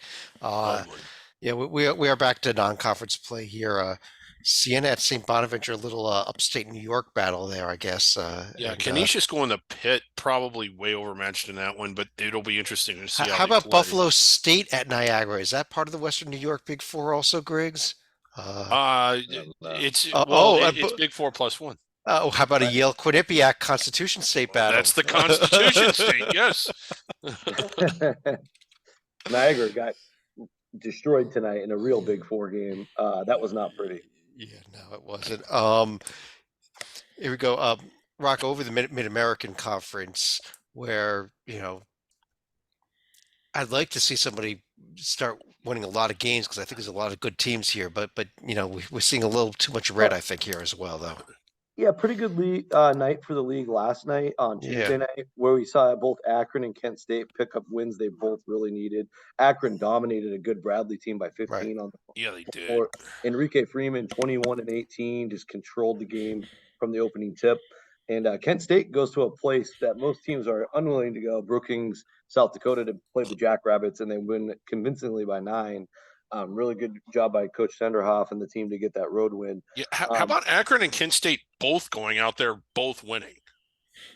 Yeah, we are back to non-conference play here. Siena at St. Bonaventure, a little upstate New York battle there, I guess. Yeah, Canisius going to Pitt, probably way overmatched in that one, but it'll be interesting to see how How they about play. Buffalo State at Niagara? Is that part of the Western New York Big Four also, Griggs? Uh, It's Big Four plus one. oh, how about a Yale Quinnipiac Constitution State battle? That's the Constitution State, yes. Niagara got destroyed tonight in a real Big Four game. That was not pretty. Yeah, no, it wasn't. Here we go. Rock over the Mid-American Conference, where I'd like to see somebody start winning a lot of games because I think there's a lot of good teams here. But we're seeing a little too much red, I think, here as well, though. Yeah, pretty good league night for the league last night on Tuesday Yeah. night, where we saw both Akron and Kent State pick up wins they both really needed. Akron dominated a good Bradley team by 15 Right. on the Yeah, they did. floor. Enrique Freeman, 21 and 18, just controlled the game from the opening tip. And Kent State goes to a place that most teams are unwilling to go, Brookings, South Dakota, to play the Jackrabbits, and they win convincingly by 9. Really good job by Coach Senderhoff and the team to get that road win. Yeah, how about Akron and Kent State both going out there, both winning?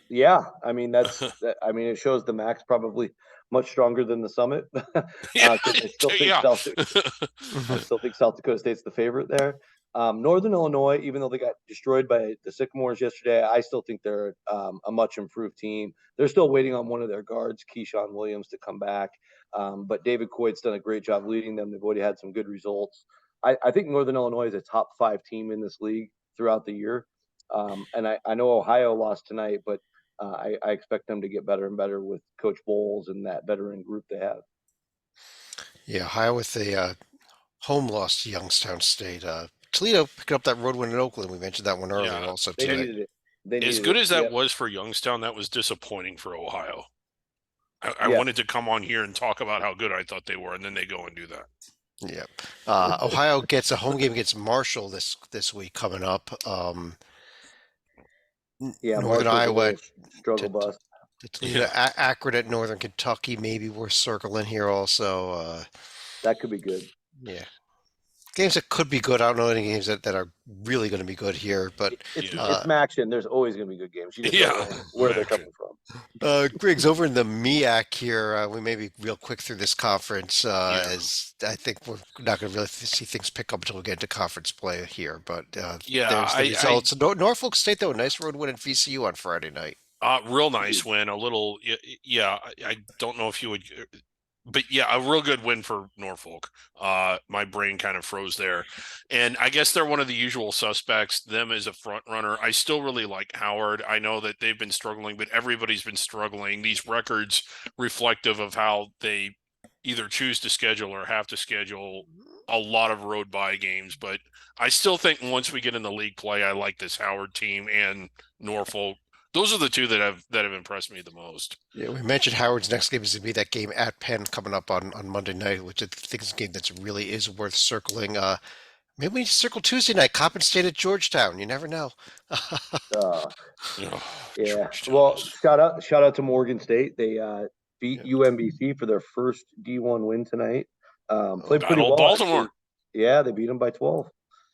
Yeah, I mean I mean it shows the Mac's probably much stronger than the Summit. Yeah, I still think yeah. I still think South Dakota State's the favorite there. Northern Illinois, even though they got destroyed by the Sycamores yesterday, I still think they're a much improved team. They're still waiting on one of their guards, Keyshawn Williams, to come back. But David Coyte's done a great job leading them. They've already had some good results. I think Northern Illinois is a top 5 team in this league throughout the year. And I know Ohio lost tonight, but I expect them to get better and better with Coach Bowles and that veteran group they have. Yeah, Ohio with the home loss to Youngstown State. Toledo picking up that road win in Oakland. We mentioned that one earlier Yeah, also They today. needed it. as good as that was for Youngstown, that was disappointing for Ohio. I wanted to come on here and talk about how good I thought they were, and then they go and do that. Yeah. Ohio gets a home game against Marshall this week coming up. Yeah, Northern Iowa struggle bus. Toledo, Akron at Northern Kentucky. Maybe we're circling here also. That could be good. Yeah. Games that could be good. I don't know any games that are really going to be good here, but it's Maction. There's always going to be good games. You just don't know where they're coming from. Griggs, over in the MEAC here, we may be real quick through this conference, as I think we're not going to really see things pick up until we get into conference play here. But there's the results. Norfolk State, though, a nice road win at VCU on Friday night. Real nice win. A little, yeah. I don't know if you would, but yeah, a real good win for Norfolk. My brain kind of froze there, and I guess they're one of the usual suspects. Them as a front runner. I still really like Howard. I know that they've been struggling, but everybody's been struggling. These records reflective of how they either choose to schedule or have to schedule a lot of road bye games. But I still think once we get in the league play, I like this Howard team and Norfolk. Those are the two that have impressed me the most. Yeah, we mentioned Howard's next game is going to be that game at Penn coming up on Monday night, which I think is a game that really is worth circling. Maybe we need to circle Tuesday night, Coppin State at Georgetown. You never know. Yeah. Well, shout out to Morgan State. They beat UMBC for their first D1 win tonight. Played pretty well. Baltimore. Yeah, they beat them by 12.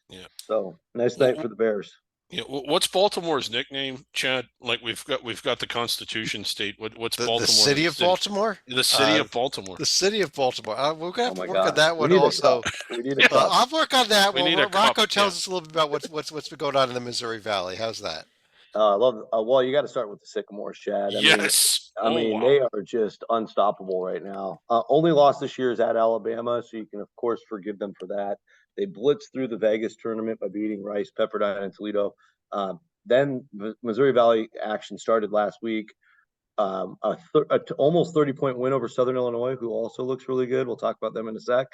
Yeah. So nice night for the Bears. Yeah, what's Baltimore's nickname, Chad? Like we've got the Constitution State. What's Baltimore? The city of Baltimore. The city of Baltimore. The city of Baltimore. We're gonna have to work on that one also. I'll work on that. Rocco tells us a little bit about what's been going on in the Missouri Valley. How's that? I love. Well, you got to start with the Sycamores, Chad. I mean, they are just unstoppable right now. Only loss this year is at Alabama, so you can of course forgive them for that. They blitzed through the Vegas tournament by beating Rice, Pepperdine, and Toledo. Then Missouri Valley action started last week. Almost 30-point win over Southern Illinois, who also looks really good. We'll talk about them in a sec.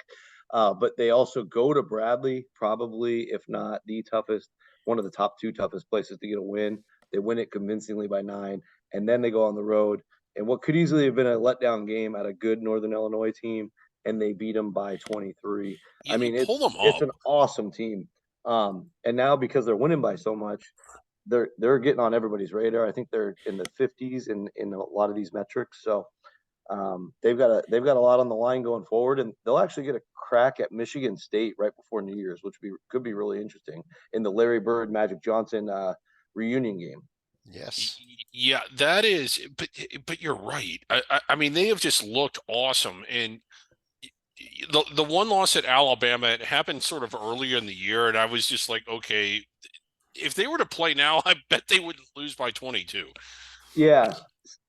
But they also go to Bradley, probably, if not the toughest, one of the top 2 toughest places to get a win. They win it convincingly by 9, and then they go on the road. And what could easily have been a letdown game at a good Northern Illinois team, and they beat them by 23. I mean, it's an awesome team. And now because they're winning by so much, they're getting on everybody's radar. I think they're in the 50s in a lot of these metrics. So they've got a lot on the line going forward, and they'll actually get a crack at Michigan State right before New Year's, which could be really interesting in the Larry Bird Magic Johnson reunion game. Yes. Yeah, that is, but you're right. I mean, they have just looked awesome, and the one loss at Alabama, it happened sort of earlier in the year, and I was just like, okay, if they were to play now, I bet they wouldn't lose by 22. Yeah.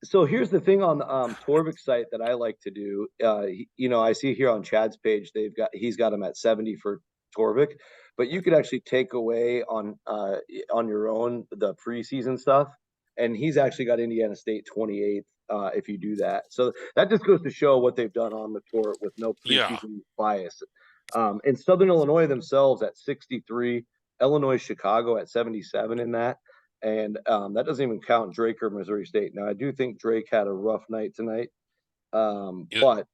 So here's the thing on the Torvik's site that I like to do. I see here on Chad's page he's got him at 70 for Torvik, but you could actually take away on your own the preseason stuff, and he's actually got Indiana State 28th if you do that. So that just goes to show what they've done on the court with no preseason bias. And Southern Illinois themselves at 63, Illinois Chicago at 77 in that. And that doesn't even count Drake or Missouri State. Now, I do think Drake had a rough night tonight, but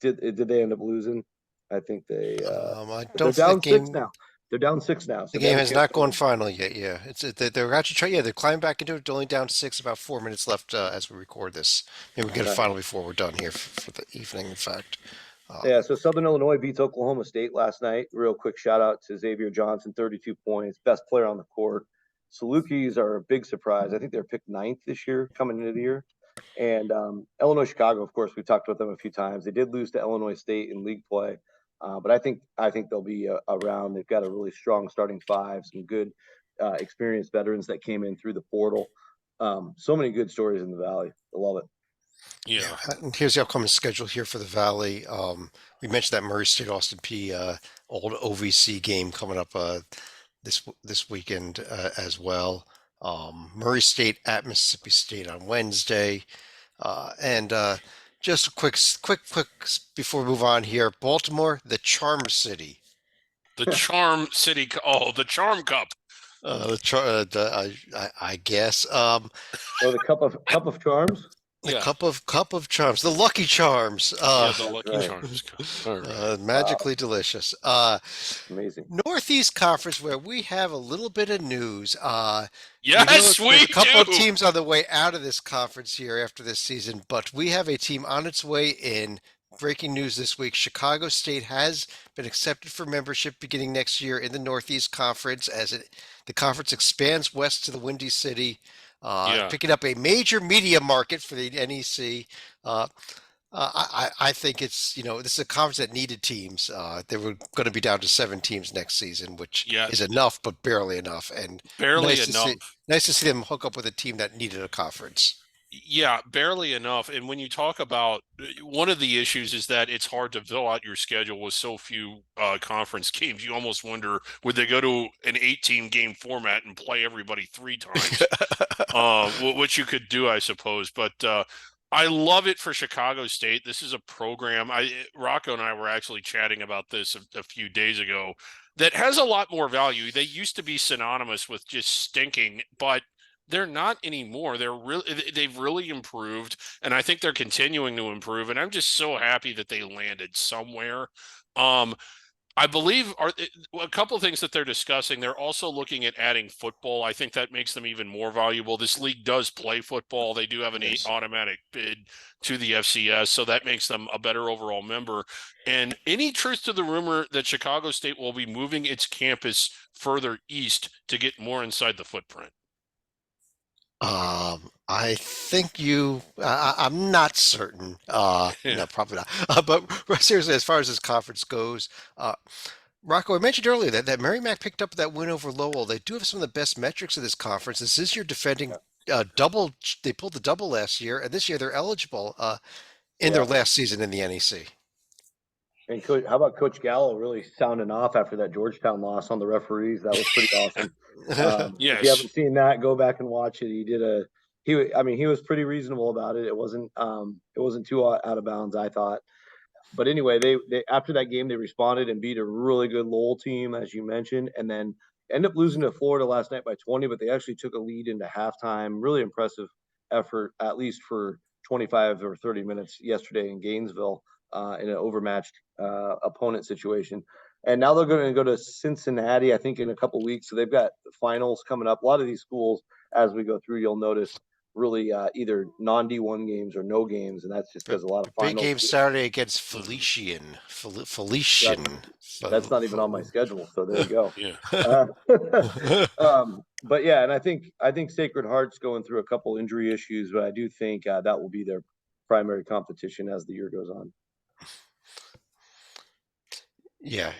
did they end up losing? I think they. I they're don't down think 6 now. They're down 6 now. So the game has not gone final yet. Yeah, they're actually trying. Yeah, they're climbing back into it. They're only down 6. About 4 minutes left as we record this. Maybe we get a final before we're done here for the evening. In fact. Yeah, so Southern Illinois beats Oklahoma State last night. Real quick shout out to Xavier Johnson, 32 points, best player on the court. Salukis are a big surprise. I think they're picked 9th this year coming into the year. And Illinois Chicago, of course, we talked about them a few times. They did lose to Illinois State in league play, but I think they'll be around. They've got a really strong starting five, some good experienced veterans that came in through the portal. So many good stories in the Valley. I love it. Yeah. And here's the upcoming schedule here for the Valley. We mentioned that Murray State Austin P old OVC game coming up this weekend as well. Murray State at Mississippi State on Wednesday, and just a quick before we move on here. Baltimore, the Charm City. The Charm City. Oh, the Charm Cup. I guess. Or the cup of charms. The cup of charms, the Lucky Charms. The Lucky Charms. Magically delicious. Amazing. Northeast Conference, where we have a little bit of news. Yes, we do. A couple of teams on the way out of this conference here after this season, but we have a team on its way in. Breaking news this week: Chicago State has been accepted for membership beginning next year in the Northeast Conference as the conference expands west to the Windy City. Picking up a major media market for the NEC. I think it's, this is a conference that needed teams. They were going to be down to 7 teams next season, which is enough, but barely enough. And nice to see them hook up with a team that needed a conference. Yeah, barely enough. And when you talk about one of the issues is that it's hard to fill out your schedule with so few conference games. You almost wonder, would they go to an 18 game format and play everybody 3 times? Which you could do, I suppose. But I love it for Chicago State. This is a program. Rocco and I were actually chatting about this a few days ago that has a lot more value. They used to be synonymous with just stinking, but they're not anymore. They've really improved, and I think they're continuing to improve. And I'm just so happy that they landed somewhere. I believe a couple of things that they're discussing. They're also looking at adding football. I think that makes them even more valuable. This league does play football. They do have an automatic bid to the FCS, so that makes them a better overall member. And any truth to the rumor that Chicago State will be moving its campus further east to get more inside the footprint? I think I'm not certain. No, probably not. But seriously, as far as this conference goes, Rocco, I mentioned earlier that Merrimack picked up that win over Lowell. They do have some of the best metrics of this conference. This is your defending double. They pulled the double last year, and this year they're eligible in their last season in the NEC. And how about Coach Gallo really sounding off after that Georgetown loss on the referees? That was pretty awesome. Yes. If you haven't seen that, go back and watch it. He was pretty reasonable about it. It wasn't too out of bounds, I thought. But anyway, they after that game they responded and beat a really good Lowell team, as you mentioned, and then end up losing to Florida last night by 20. But they actually took a lead into halftime. Really impressive effort, at least for 25 or 30 minutes yesterday in Gainesville. In an overmatched opponent situation. And now they're going to go to Cincinnati, I think, in a couple of weeks. So they've got the finals coming up. A lot of these schools, as we go through, you'll notice really either non D1 games or no games, and that's just because a lot of Big finals. game Saturday against Felician. That's Felician. that's not even on my schedule, so there you go. Yeah. Uh, but yeah, and I think Sacred Heart's going through a couple injury issues, but I do think that will be their primary competition as the year goes on. Yeah.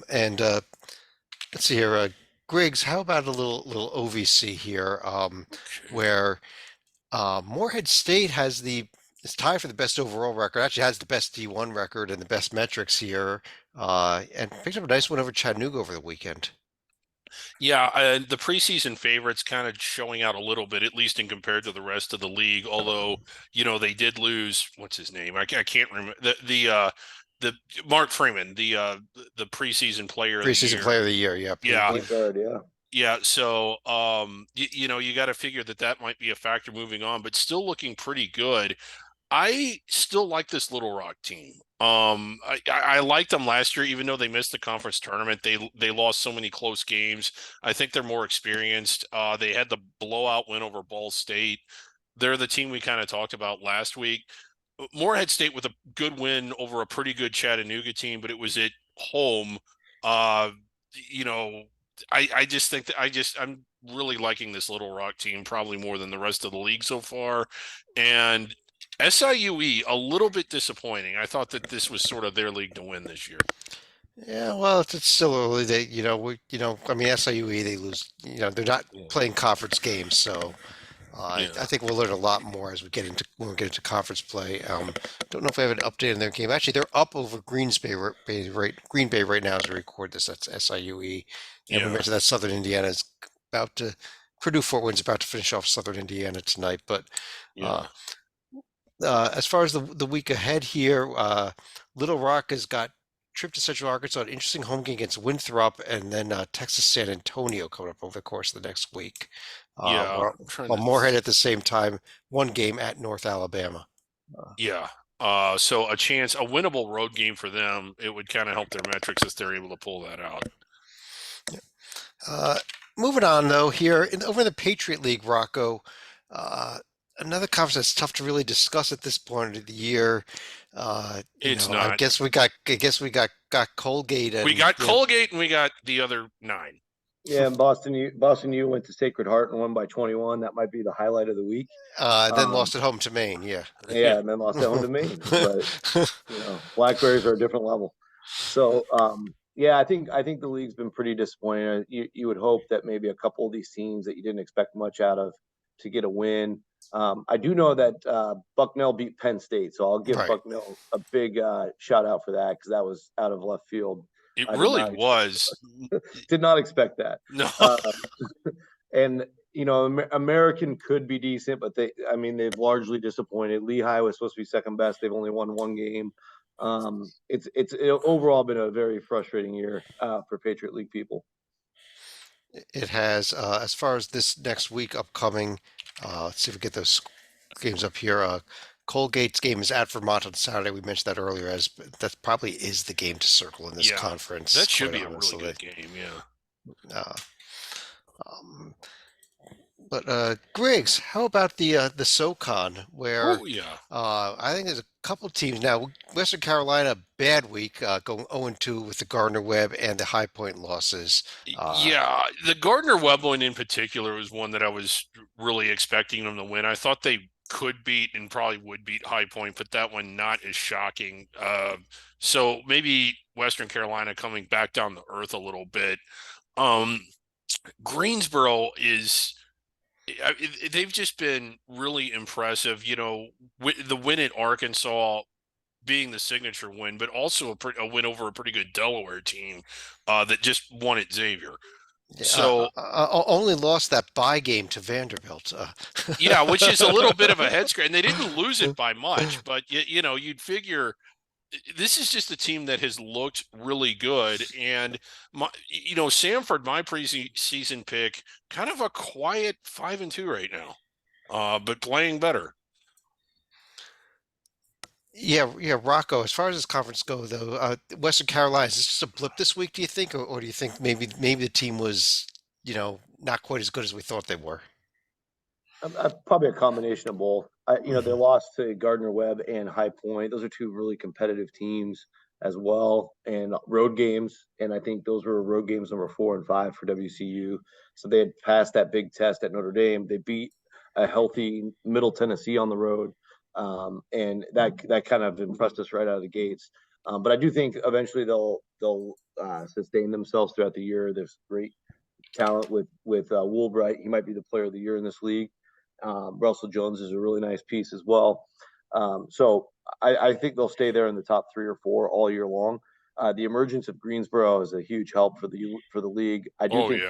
And let's see here. Griggs, how about a little OVC here, where Morehead State is tied for the best overall record. Actually, has the best D1 record and the best metrics here, and picked up a nice one over Chattanooga over the weekend. Yeah, and the preseason favorites kind of showing out a little bit, at least in compared to the rest of the league. Although, they did lose, what's his name? I can't remember the Mark Freeman, the preseason player of the Preseason year. player of the year. Yeah. Yeah. Point guard, yeah. Yeah, so you got to figure that might be a factor moving on, but still looking pretty good. I still like this Little Rock team. I liked them last year, even though they missed the conference tournament. They lost so many close games. I think they're more experienced. They had the blowout win over Ball State. They're the team we kind of talked about last week. Morehead State with a good win over a pretty good Chattanooga team, but it was at home. You know, I just think that I'm really liking this Little Rock team probably more than the rest of the league so far. And SIUE, a little bit disappointing. I thought that this was sort of their league to win this year. Yeah, well, it's still early. I mean, SIUE, they lose. They're not playing conference games, so I think we'll learn a lot more as when we get into conference play. Don't know if we have an update on their game. Actually, they're up over Green Bay right now as we record this. That's SIUE, and we mentioned that Southern Indiana is about to. Purdue Fort Wayne's about to finish off Southern Indiana tonight, but. As far as the week ahead here, Little Rock has got trip to Central Arkansas, an interesting home game against Winthrop, and then Texas San Antonio coming up over the course of the next week. While Morehead at the same time, one game at North Alabama. So a winnable road game for them. It would kind of help their metrics if they're able to pull that out. Moving on though, here over in the Patriot League, Rocco. Another conference that's tough to really discuss at this point of the year. It's not. I guess we got Colgate. We got Colgate, and we got the other 9. Yeah, and Boston U went to Sacred Heart and won by 21. That might be the highlight of the week. Then lost at home to Maine. Yeah. Yeah, and then lost at home to Maine. But Blackberries are a different level. So I think the league's been pretty disappointing. You would hope that maybe a couple of these teams that you didn't expect much out of to get a win. I do know that Bucknell beat Penn State, so I'll give Bucknell a big shout out for that because that was out of left field. It really was. Did not expect that. No. And American could be decent, but they've largely disappointed. Lehigh was supposed to be second best. They've only won one game. It's overall been a very frustrating year for Patriot League people. It has, as far as this next week upcoming, let's see if we get those games up here. Colgate's game is at Vermont on Saturday. We mentioned that earlier, as that probably is the game to circle in this conference. That should be a really good game, But Griggs, how about the SoCon, where I think there's a couple teams now. Western Carolina, bad week, going 0-2 with the Gardner-Webb and the High Point losses. The Gardner-Webb one in particular was one that I was really expecting them to win. I thought they could beat and probably would beat High Point, but that one not as shocking. So maybe Western Carolina coming back down to earth a little bit. Greensboro they've just been really impressive. The win at Arkansas being the signature win, but also a win over a pretty good Delaware team that just won at Xavier. So only lost that bye game to Vanderbilt. Which is a little bit of a head scratch. And they didn't lose it by much, but you'd figure this is just a team that has looked really good. And Samford, my preseason pick, kind of a quiet 5-2 right now, but playing better. Yeah, Rocco. As far as this conference goes, though, Western Carolina, is this just a blip this week? Do you think, or do you think maybe the team was, not quite as good as we thought they were? Probably a combination of both. They lost to Gardner Webb and High Point. Those are two really competitive teams as well, and road games. And I think those were road games number 4 and 5 for WCU. So they had passed that big test at Notre Dame. They beat a healthy Middle Tennessee on the road, and that kind of impressed us right out of the gates. But I do think eventually they'll sustain themselves throughout the year. There's great talent with Woolbright. He might be the player of the year in this league. Russell Jones is a really nice piece as well. So I think they'll stay there in the top 3 or 4 all year long. The emergence of Greensboro is a huge help for the league. I do think,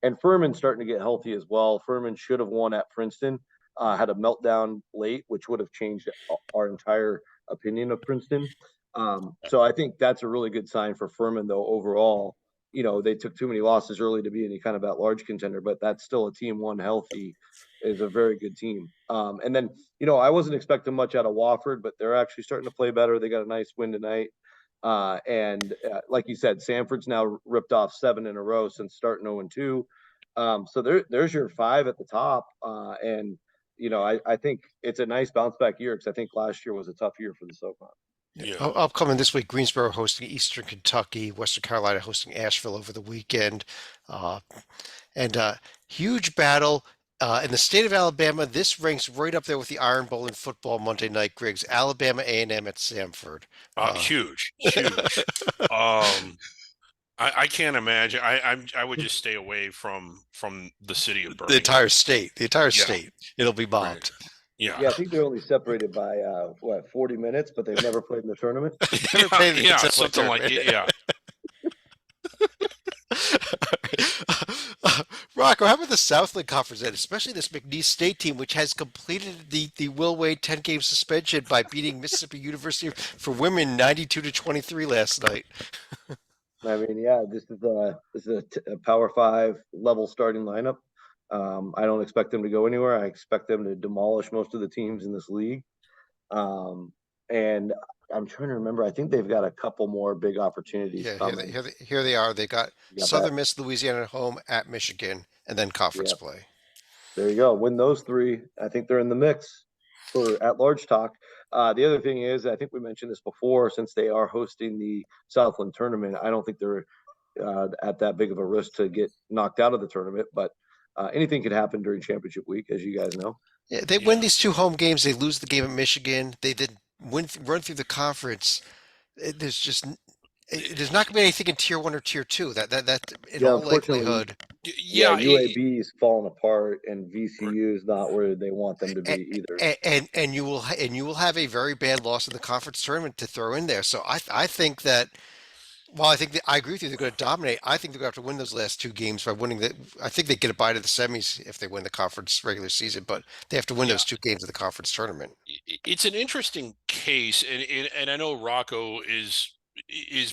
and Furman's starting to get healthy as well. Furman should have won at Princeton. Had a meltdown late, which would have changed our entire opinion of Princeton. So I think that's a really good sign for Furman, though, overall. They took too many losses early to be any kind of at-large contender, but that's still a team one healthy is a very good team. And then, I wasn't expecting much out of Wofford, but they're actually starting to play better. They got a nice win tonight. And like you said, Sanford's now ripped off 7 in a row since starting 0-2. So there's your 5 at the top. And I think it's a nice bounce back year because I think last year was a tough year for the SoCon. Yeah. Upcoming this week, Greensboro hosting Eastern Kentucky, Western Carolina hosting Asheville over the weekend. And huge battle in the state of Alabama. This ranks right up there with the Iron Bowl in football Monday night, Griggs. Alabama A&M at Samford. Huge. I can't imagine. I would just stay away from the city of Birmingham. The entire state. It'll be bombed. Right. Yeah, I think they're only separated by 40 minutes, but they've never played in the tournament. Something like yeah. Rocco, how about the Southland Conference, and especially this McNeese State team, which has completed the Will Wade 10-game suspension by beating Mississippi University for women 92-23 last night. I mean, yeah, this is a Power 5 level starting lineup. I don't expect them to go anywhere. I expect them to demolish most of the teams in this league. And I'm trying to remember. I think they've got a couple more big opportunities. Yeah, here they are. They got Southern Miss, Louisiana at home, at Michigan, and then conference play. There you go. Win those 3. I think they're in the mix for at-large talk. The other thing is, I think we mentioned this before, since they are hosting the Southland tournament, I don't think they're at that big of a risk to get knocked out of the tournament, but anything could happen during championship week, as you guys know. Yeah, they win these 2 home games. They lose the game at Michigan. They did run through the conference. There's not going to be anything in tier 1 or tier 2. That in all likelihood. UAB's falling apart, and VCU is not where they want them to be either. And you will have a very bad loss in the conference tournament to throw in there. So I think that. Well, I agree with you. They're going to dominate. I think they're going to have to win those last 2 games by winning I think they get a bye to the semis if they win the conference regular season, but they have to win those 2 games of the conference tournament. It's an interesting case, and I know Rocco is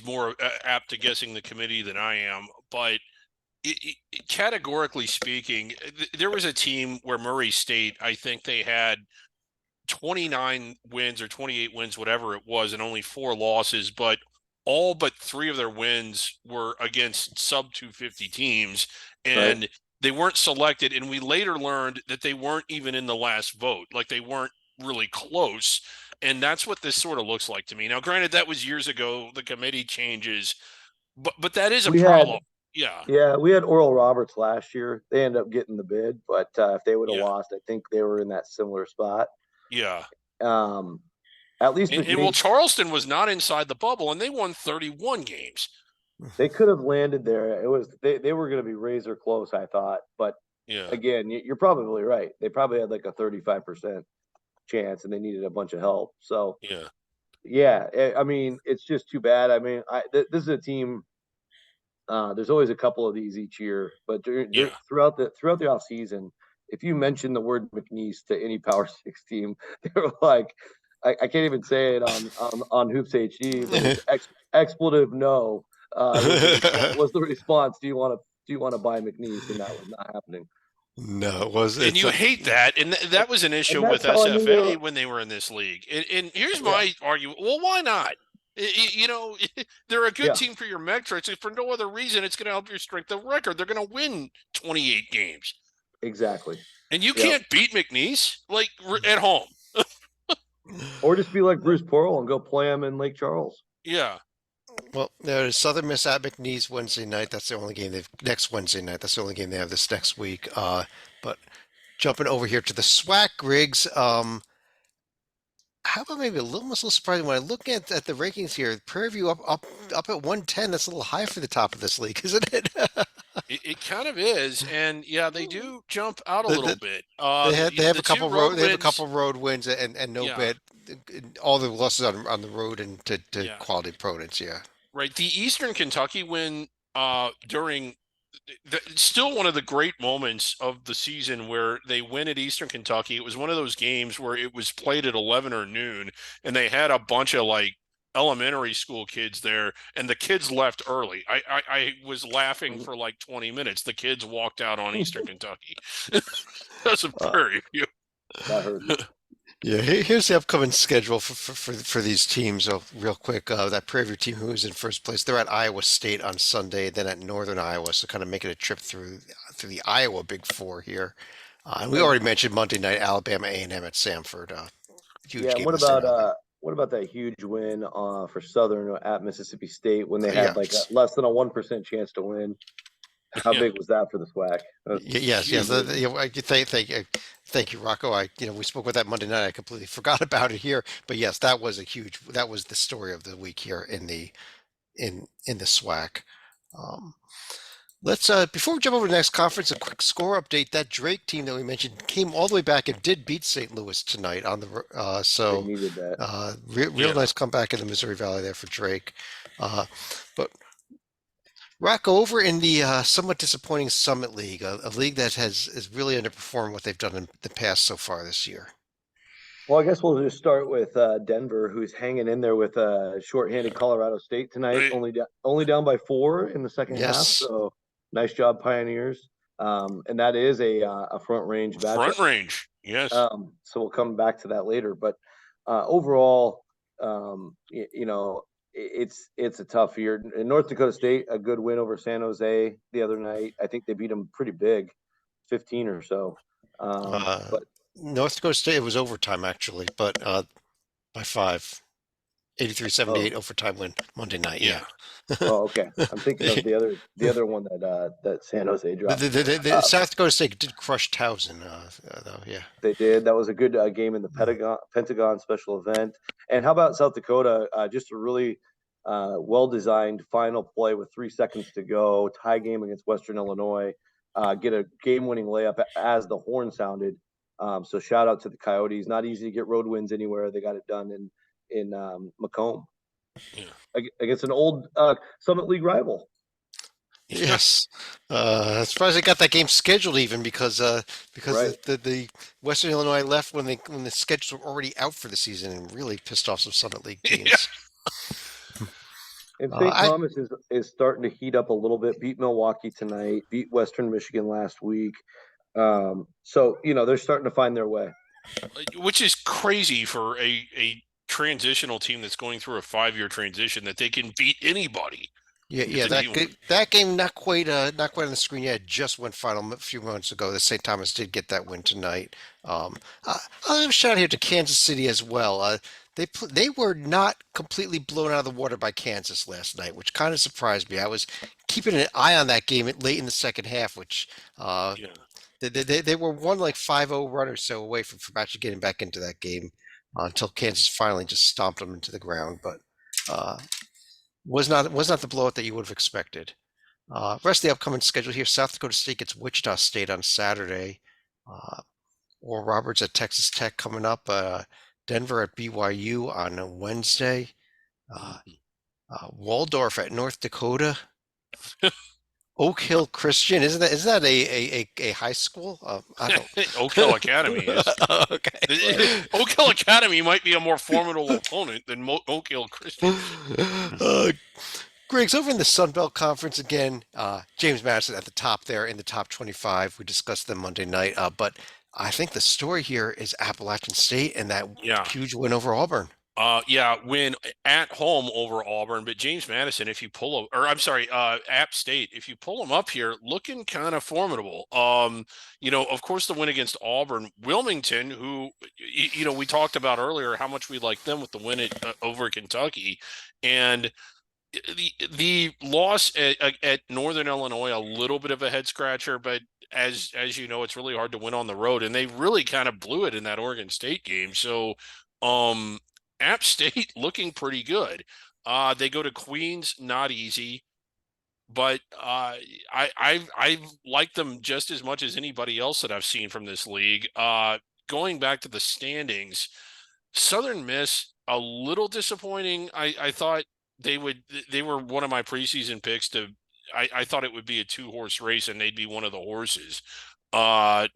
more apt to guessing the committee than I am, but categorically speaking, there was a team where Murray State, I think they had 29 wins or 28 wins, whatever it was, and only 4 losses, but all but 3 of their wins were against sub 250 teams, and they weren't selected. And we later learned that they weren't even in the last vote. Like, they weren't really close. And that's what this sort of looks like to me. Now, granted, that was years ago. The committee changes, but that is a problem. Yeah, we had Oral Roberts last year. They ended up getting the bid, but if they would have lost, I think they were in that similar spot. Yeah. At least, well, Charleston was not inside the bubble, and they won 31 games. They could have landed there. It was they were going to be razor close, I thought. But again, you're probably right. They probably had like a 35% chance, and they needed a bunch of help. So I mean, it's just too bad. I mean, this is a team. There's always a couple of these each year, but throughout the off season, if you mention the word McNeese to any Power 6 team, they're like, I can't even say it on Hoops HD. Expletive no was the response. Do you want to buy McNeese? And that was not happening. No, it was. And you hate that, and that was an issue with SFA when they were in this league. And here's my argument: well, why not? They're a good team for your metrics. If for no other reason, it's going to help your strength of record. They're going to win 28 games. Exactly. And you Yep. can't beat McNeese like at home. Or just be like Bruce Pearl and go play him in Lake Charles. Yeah. Well, there's Southern Miss at McNeese Wednesday night. That's the only game they've next Wednesday night. That's the only game they have this next week. But jumping over here to the SWAC, Griggs. How about maybe a little surprising when I look at the rankings here? Prairie View up at 110. That's a little high for the top of this league, isn't it? It kind of is, and yeah, they do jump out a The- little the- bit. They have The a couple two road they have a wins, couple road wins and no yeah, bid. All the losses on the road and to yeah, quality opponents. Yeah. right. The Eastern Kentucky win during still one of the great moments of the season where they win at Eastern Kentucky. It was one of those games where it was played at 11 or noon, and they had a bunch of like elementary school kids there, and the kids left early. I was laughing for like 20 minutes. The kids walked out on Eastern Kentucky. That's a Prairie View. That hurts. Yeah, here's the upcoming schedule for these teams. Oh, real quick, that Prairie View team who is in first place, they're at Iowa State on Sunday, then at Northern Iowa, so kind of making a trip through the Iowa Big Four here. And we already mentioned Monday night, Alabama A&M at Samford. Huge Yeah. game. What to start about out. what about that huge win for Southern at Mississippi State when they Yeah. had like less than a 1% chance to win? How Yeah. big was that for the SWAC? Yes. huge. Thank you, Rocco. We spoke with that Monday night. I completely forgot about it here, but yes, that was the story of the week here in the SWAC. Let's before we jump over to the next conference, a quick score update. That Drake team that we mentioned came all the way back and did beat St. Louis tonight on the They so needed that. real Yeah. nice comeback in the Missouri Valley there for Drake. But Rocco, over in the somewhat disappointing Summit League, a league that has really underperformed what they've done in the past so far this year. Well, I guess we'll just start with Denver, who's hanging in there with shorthanded Colorado State tonight. Right. Only down by 4 in the second half. Yes. So nice job, Pioneers. And that is a front range matchup. Front range. Yes. So we'll come back to that later. But overall, it's a tough year. In North Dakota State, a good win over San Jose the other night. I think they beat them pretty big, 15 or so. But North Dakota State, it was overtime actually, but by 5. 83-78 overtime win Monday night. Yeah. oh, okay. I'm thinking of the other one that San Jose dropped. The South Dakota State did crush Towson, though. Yeah. They did. That was a good game in the Pentagon special event. And how about South Dakota? Just a really well-designed final play with 3 seconds to go, tie game against Western Illinois, get a game-winning layup as the horn sounded. So shout out to the Coyotes. Not easy to get road wins anywhere. They got it done in Macomb against an old Summit League rival. Yes. I'm surprised they got that game scheduled even because Right. the Western Illinois left when the schedules were already out for the season and really pissed off some Summit League teams. And St. Thomas is starting to heat up a little bit. Beat Milwaukee tonight. Beat Western Michigan last week. So they're starting to find their way. Which is crazy for a transitional team that's going through a 5-year transition that they can beat anybody. Yeah. That game not quite on the screen yet. Just went final a few months ago. The St. Thomas did get that win tonight. I'll have a shout out here to Kansas City as well. They were not completely blown out of the water by Kansas last night, which kind of surprised me. I was keeping an eye on that game late in the second half, which they were one like 5-0 run or so away from actually getting back into that game until Kansas finally just stomped them into the ground. But was not the blowout that you would have expected. Rest of the upcoming schedule here: South Dakota State gets Wichita State on Saturday. Oral Roberts at Texas Tech coming up. Denver at BYU on a Wednesday. Waldorf at North Dakota. Oak Hill Christian, isn't that a high school? I don't. Oak Hill Academy is. Okay. Oak Hill Academy might be a more formidable opponent than Oak Hill Christian. Griggs, over in the Sun Belt Conference again, James Madison at the top there in the top 25. We discussed them Monday night, but I think the story here is Appalachian State and that huge win over Auburn. Yeah, win at home over Auburn, but James Madison, if you pull him, or I'm sorry, App State, if you pull them up here, looking kind of formidable. Of course, the win against Auburn, Wilmington, who, we talked about earlier how much we like them with the win over Kentucky, and the loss at Northern Illinois, a little bit of a head scratcher, but as you know, it's really hard to win on the road, and they really kind of blew it in that Oregon State game. So, App State looking pretty good. They go to Queens, not easy, but I've liked them just as much as anybody else that I've seen from this league. Going back to the standings, Southern Miss a little disappointing. I thought they were one of my preseason picks to. I thought it would be a 2-horse race and they'd be one of the horses. But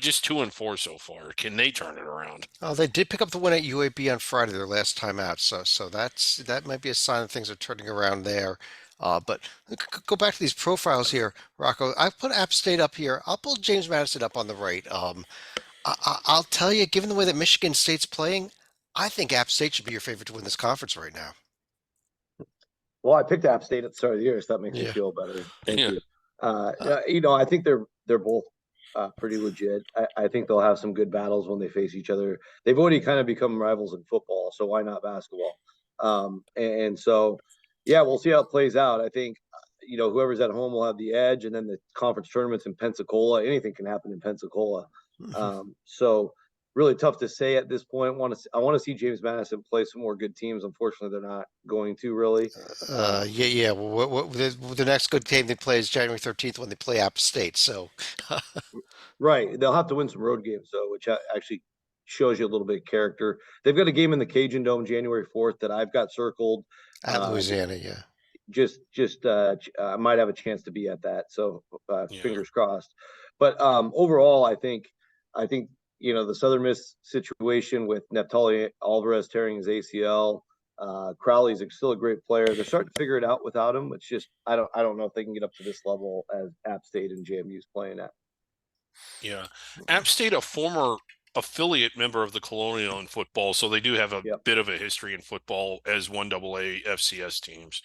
just 2-4 so far. Can they turn it around? Oh, they did pick up the win at UAB on Friday, their last time out. So that might be a sign that things are turning around there. But go back to these profiles here, Rocco. I've put App State up here. I'll pull James Madison up on the right. I'll tell you, given the way that Michigan State's playing, I think App State should be your favorite to win this conference right now. Well, I picked App State at the start of the year, so that makes me Yeah. feel better. Thank Yeah. you. I think they're both pretty legit. I think they'll have some good battles when they face each other. They've already kind of become rivals in football, so why not basketball? And so, yeah, we'll see how it plays out. I think whoever's at home will have the edge, and then the conference tournaments in Pensacola. Anything can happen in Pensacola. So really tough to say at this point. I want to see James Madison play some more good teams. Unfortunately, they're not going to really. Yeah. Well, the next good game they play is January 13th when they play App State. So, Right, they'll have to win some road games though, which actually shows you a little bit of character. They've got a game in the Cajun Dome January 4th that I've got circled. at Louisiana, yeah. I might have a chance to be at that, so Yeah. fingers crossed. But overall, I think the Southern Miss situation with Neftali Alvarez tearing his ACL. Crowley's still a great player. They're starting to figure it out without him. It's just I don't know if they can get up to this level as App State and JMU's playing at. Yeah. App State, a former affiliate member of the Colonial in football, so they do have a Yep. bit of a history in football as 1AA FCS teams.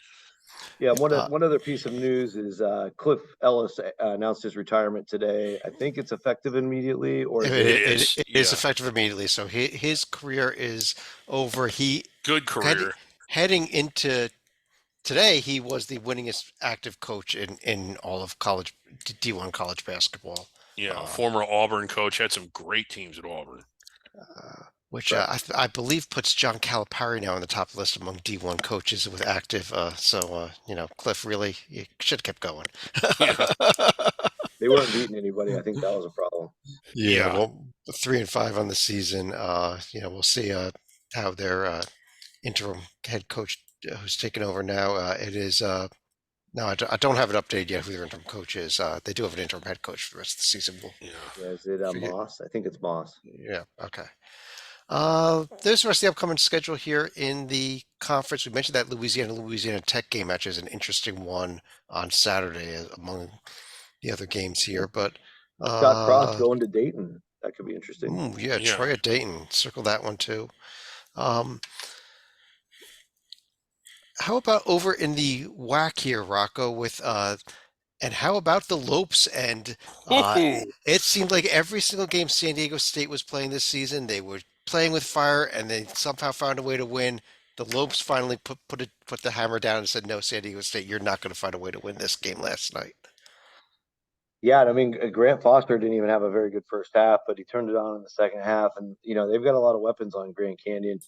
Yeah, one other piece of news is Cliff Ellis announced his retirement today. I think it's effective immediately, or It is, is yeah. effective immediately. So his career is over. Good career. Heading into today, he was the winningest active coach in all of college D1 college basketball. Yeah, former Auburn coach, had some great teams at Auburn. Which I believe puts John Calipari now on the top list among D1 coaches with active. Cliff really you should have kept going. They weren't beating anybody. I think that was a problem. Yeah, well, 3-5 on the season. We'll see how their interim head coach who's taken over now. It is no, I don't have it updated yet who their interim coach is. They do have an interim head coach for the rest of the season. Yeah, is it Moss? I think it's Moss. Yeah, okay. There's the rest of the upcoming schedule here in the conference. We mentioned that Louisiana Tech game match is an interesting one on Saturday among the other games here. But Scott Cross going to Dayton. That could be interesting. Yeah, Troy at Dayton. Circle that one too. How about over in the WAC here, Rocco, and how about the Lopes? And it seemed like every single game San Diego State was playing this season, they were playing with fire, and they somehow found a way to win. The Lopes finally put the hammer down and said, "No, San Diego State, you're not going to find a way to win this game last night." Yeah, I mean, Grant Foster didn't even have a very good first half, but he turned it on in the second half, and they've got a lot of weapons on Grand Canyon.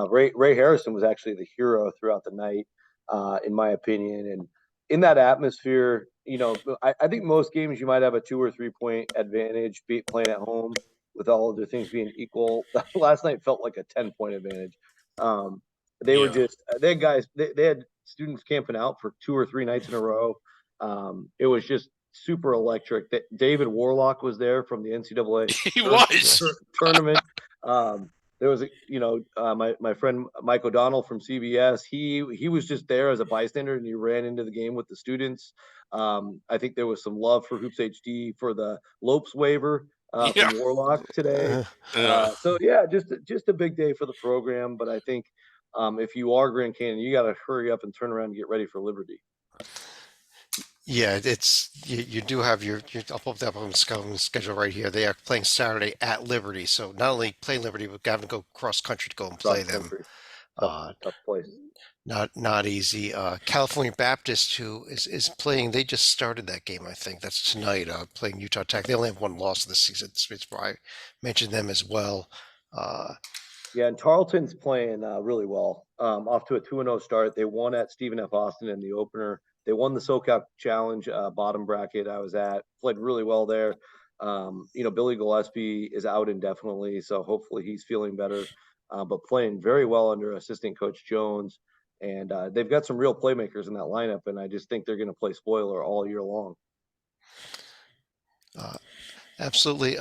Ray Harrison was actually the hero throughout the night, in my opinion. And in that atmosphere, I think most games you might have a 2 or 3 point advantage playing at home with all other things being equal. Last night felt like a 10-point advantage. They had students camping out for 2 or 3 nights in a row. It was just super electric. David Warlock was there from the NCAA tournament. There was my friend Mike O'Donnell from CBS. He was just there as a bystander, and he ran into the game with the students. I think there was some love for Hoops HD for the Lopes waiver. Yeah. from Warlock today. Yeah. So yeah, just a big day for the program. But I think if you are Grand Canyon, you got to hurry up and turn around and get ready for Liberty. Yeah, it's you do have I'll pull up the schedule right here. They are playing Saturday at Liberty, so not only play Liberty, but having to go cross country to go and play Cross them. country, Uh, tough place. not easy. California Baptist, who is playing, they just started that game. I think that's tonight. Playing Utah Tech. They only have one loss this season. So it's why I mentioned them as well. Yeah, and Tarleton's playing really well. Off to a 2-0 start. They won at Stephen F. Austin in the opener. They won the SoCal Challenge bottom bracket I was at. Played really well there. Billy Gillespie is out indefinitely, so hopefully he's feeling better. But playing very well under assistant coach Jones. And they've got some real playmakers in that lineup, and I just think they're going to play spoiler all year long. Absolutely.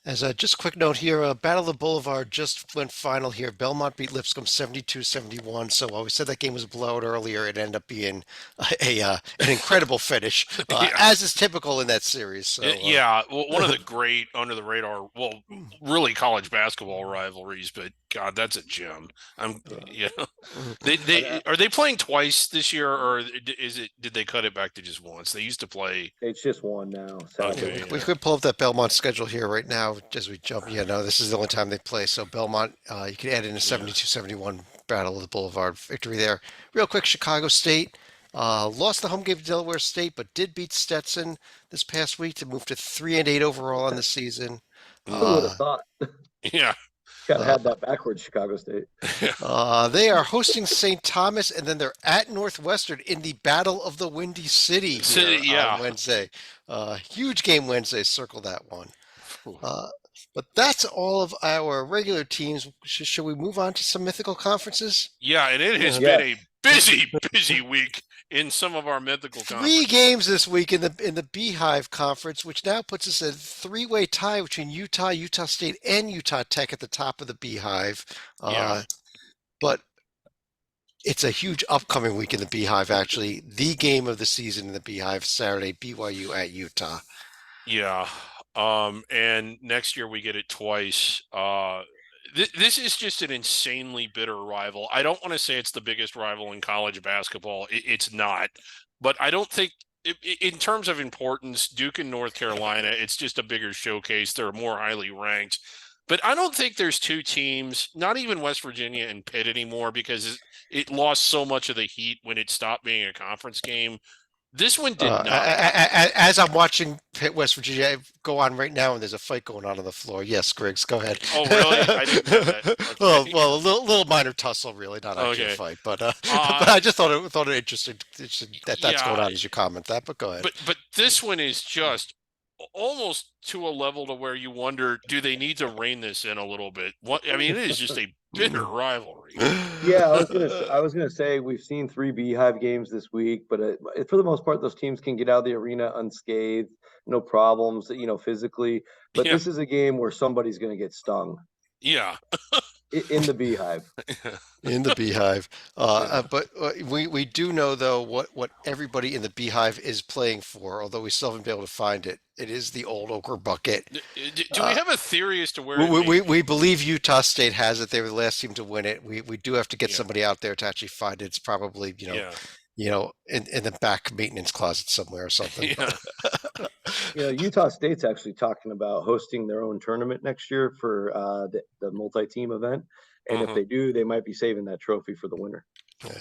As a just quick note here, Battle of the Boulevard just went final here. Belmont beat Lipscomb 72-71. So while we said that game was a blowout earlier, it ended up being an incredible finish, as is typical in that series. So, Well, one of the great under the radar, really college basketball rivalries, but God, that's a gem. Are they playing twice this year, or did they cut it back to just once? They used to play. It's just one now. Okay, we could pull up that Belmont schedule here right now as we jump. Yeah, no, this is the only time they play. So Belmont, you can add in a 72-71 Battle of the Boulevard victory there. Real quick, Chicago State lost the home game to Delaware State, but did beat Stetson this past week to move to 3-8 overall on the season. Who would have thought? Yeah. Kind of had that backwards, Chicago State. They are hosting St. Thomas, and then they're at Northwestern in the Battle of the Windy City on Wednesday. Huge game Wednesday. Circle that one. But that's all of our regular teams. Should we move on to some mythical conferences? Yeah, and it has been a busy week in some of our mythical conferences. 3 games this week in the Beehive Conference, which now puts us at a 3-way tie between Utah, Utah State, and Utah Tech at the top of the Beehive. But it's a huge upcoming week in the Beehive, actually. The game of the season in the Beehive, Saturday, BYU at Utah. Yeah. And next year we get it twice. This is just an insanely bitter rival. I don't want to say it's the biggest rival in college basketball. It's not. But I don't think, in terms of importance, Duke and North Carolina, it's just a bigger showcase. They're more highly ranked. But I don't think there's 2 teams, not even West Virginia and Pitt anymore, because it lost so much of the heat when it stopped being a conference game. This one did not. As I'm watching Pitt, West Virginia go on right now, and there's a fight going on the floor. Yes, Griggs, go ahead. Oh, really? I didn't know that. Okay. Well, a little minor tussle, really, not actually a fight. But but I just thought it interesting that's going on as you comment that. But go ahead. But this one is just almost to a level to where you wonder, do they need to rein this in a little bit? It is just a bitter rivalry. Yeah, I was gonna say we've seen 3 Beehive games this week, but for the most part, those teams can get out of the arena unscathed, no problems, physically. But this is a game where somebody's gonna get stung. Yeah. In the Beehive. In the Beehive. But we do know, though, what everybody in the Beehive is playing for, although we still haven't been able to find it. It is the old Ochre Bucket. Do we have a theory as to where we believe Utah State has it? They were the last team to win it. We do have to get somebody out there to actually find it. It's probably, in the back maintenance closet somewhere or something. Utah State's actually talking about hosting their own tournament next year for the multi-team event. And if they do, they might be saving that trophy for the winner.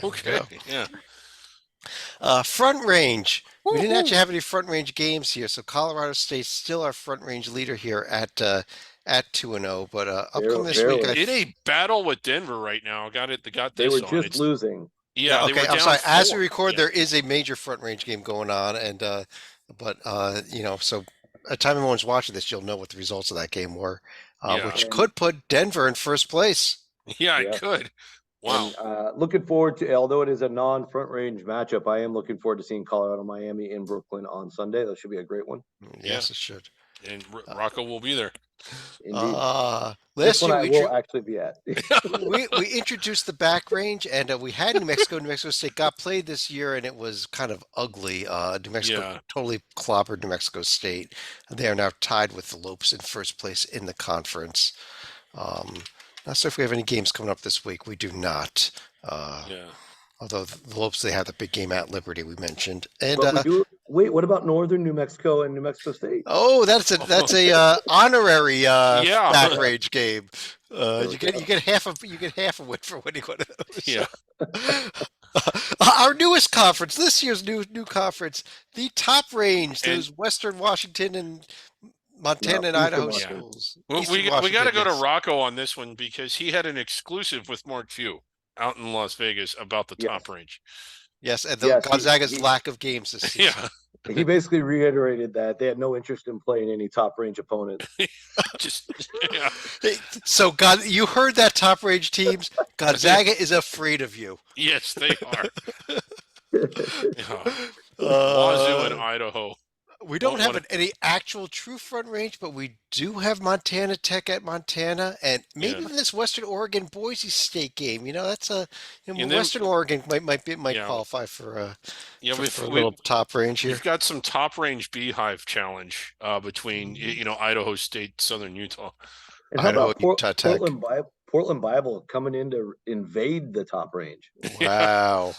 Okay. Yeah. Front Range. We didn't actually have any Front Range games here, so Colorado State's still our Front Range leader here at 2-0. But upcoming this week, in a battle with Denver right now. They were just losing. Yeah. Okay. I'm sorry. As we record, there is a major Front Range game going on, and so by the time everyone's watching this, you'll know what the results of that game were, which could put Denver in first place. Yeah, it could. Wow. And, looking forward to, although it is a non-Front Range matchup, I am looking forward to seeing Colorado Miami in Brooklyn on Sunday. That should be a great one. Yes, it should. And Rocco will be there. Indeed. This Last one year I will actually be at. we introduced the back range, and we had New Mexico. New Mexico State got played this year, and it was kind of ugly. New Mexico Yeah. totally clobbered New Mexico State. They are now tied with the Lopes in first place in the conference. Not sure if we have any games coming up this week. We do not. Yeah. Although the Lopes, they have the big game at Liberty we mentioned, and But we do. Wait, what about Northern New Mexico and New Mexico State? oh, that's a honorary Yeah. back range game. You we get go. you get half a win for winning one of those. Yeah. Our newest conference, this year's new conference, the top range, And- those Western Washington and Montana No, and Eastern Idaho Washington. schools. We Eastern got to Washington, go to yes. Rocco on this one because he had an exclusive with Mark Few out in Las Vegas about the Yes. top range. Yes, and Yes, Gonzaga's he- lack of games this season. Yeah. He basically reiterated that they had no interest in playing any top range opponents. Just yeah. So, you heard that top range teams. Gonzaga is afraid of you. Yes, they are. Yeah. Wazoo and Idaho. We don't Won't have wanna- any actual true front range, but we do have Montana Tech at Montana, and maybe Yeah. even this Western Oregon Boise State game. That's a And then- Western Oregon might Yeah. qualify for Yeah, for a little top range here. we've got some top range beehive challenge between Idaho State, Southern Utah. And how Idaho, about Utah Tech. Portland Bible coming in to invade the top range? Wow.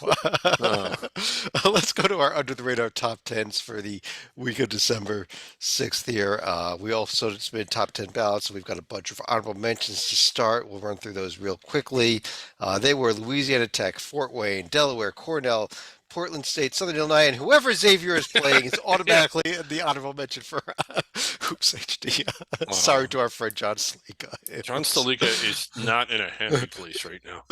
Let's go to our under the radar top tens for the week of December 6th here. We also submitted top 10 ballots, so we've got a bunch of honorable mentions to start. We'll run through those real quickly. They were Louisiana Tech, Fort Wayne, Delaware, Cornell, Portland State, Southern Illinois, and whoever Xavier is playing is automatically the honorable mention for Hoops HD. Sorry to our friend John Stalika. John Stalika is not in a happy place right now.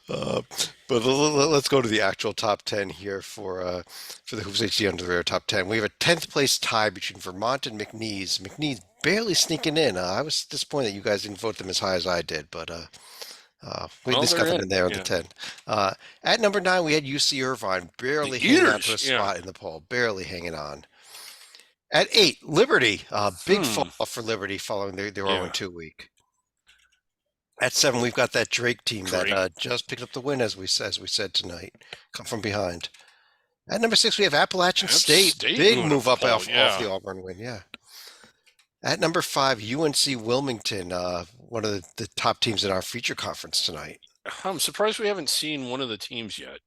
But let's go to the actual top 10 here for the Hoops HD under the radar top 10. We have a 10th place tie between Vermont and McNeese. McNeese barely sneaking in. I was disappointed that you guys didn't vote them as high as I did, but we Well, discovered they're them in there on yeah. the 10. At number 9, we had UC Irvine, barely The hanging on to a Eaters, yeah. spot in the poll, barely hanging on. At 8, Liberty, big Hmm. fall for Liberty following their Yeah. 0-2 week. At 7, we've got that Drake team that Drake. just picked up the win, as we said tonight, come from behind. At number 6, we have Appalachian App State, State big moving move up up off yeah. the Auburn win, yeah. At number 5, UNC Wilmington, one of the top teams in our feature conference tonight. I'm surprised we haven't seen one of the teams yet.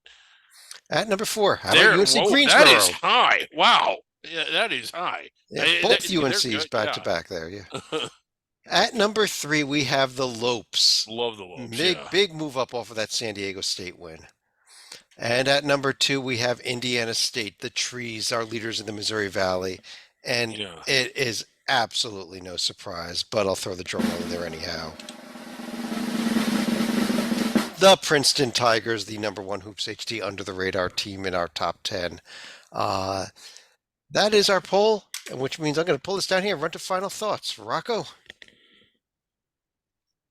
At number 4, how There, about UNC whoa, Greensboro? that is high. Wow. Yeah, that is high. Yeah, Hey, both they're UNCs good, back to yeah. back there, yeah. At number 3, we have the Lopes. Love the Lopes. Big, yeah. big move up off of that San Diego State win. And at number 2, we have Indiana State, the Trees, our leaders in the Missouri Valley. And Yeah. it is absolutely no surprise, but I'll throw the drum roll in there anyhow. The Princeton Tigers, the number 1 Hoops HD under the radar team in our top 10. That is our poll, which means I'm going to pull this down here and run to final thoughts. Rocco?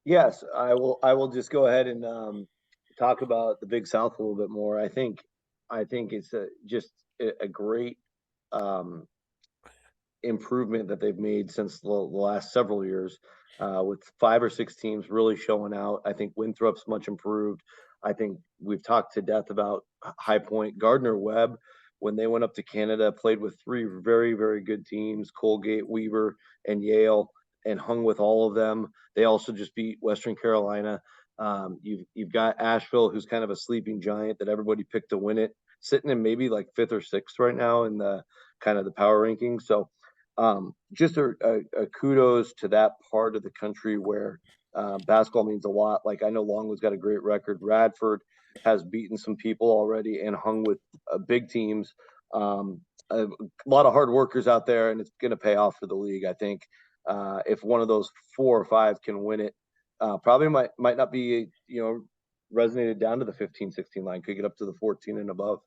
Yes, I will. I will just go ahead and talk about the Big South a little bit more. I think it's just a great improvement that they've made since the last several years, with 5 or 6 teams really showing out. I think Winthrop's much improved. I think we've talked to death about High Point. Gardner Webb, when they went up to Canada, played with 3 very, very good teams, Colgate, Weaver, and Yale, and hung with all of them. They also just beat Western Carolina. You've got Asheville, who's kind of a sleeping giant that everybody picked to win it, sitting in maybe like 5th or 6th right now in the kind of the power rankings. So just a kudos to that part of the country where basketball means a lot. Like, I know Longwood's got a great record. Radford has beaten some people already and hung with big teams. A lot of hard workers out there, and it's going to pay off for the league. I think if one of those 4 or 5 can win it, probably might not be, resonated down to the 15, 16 line, could get up to the 14 and above.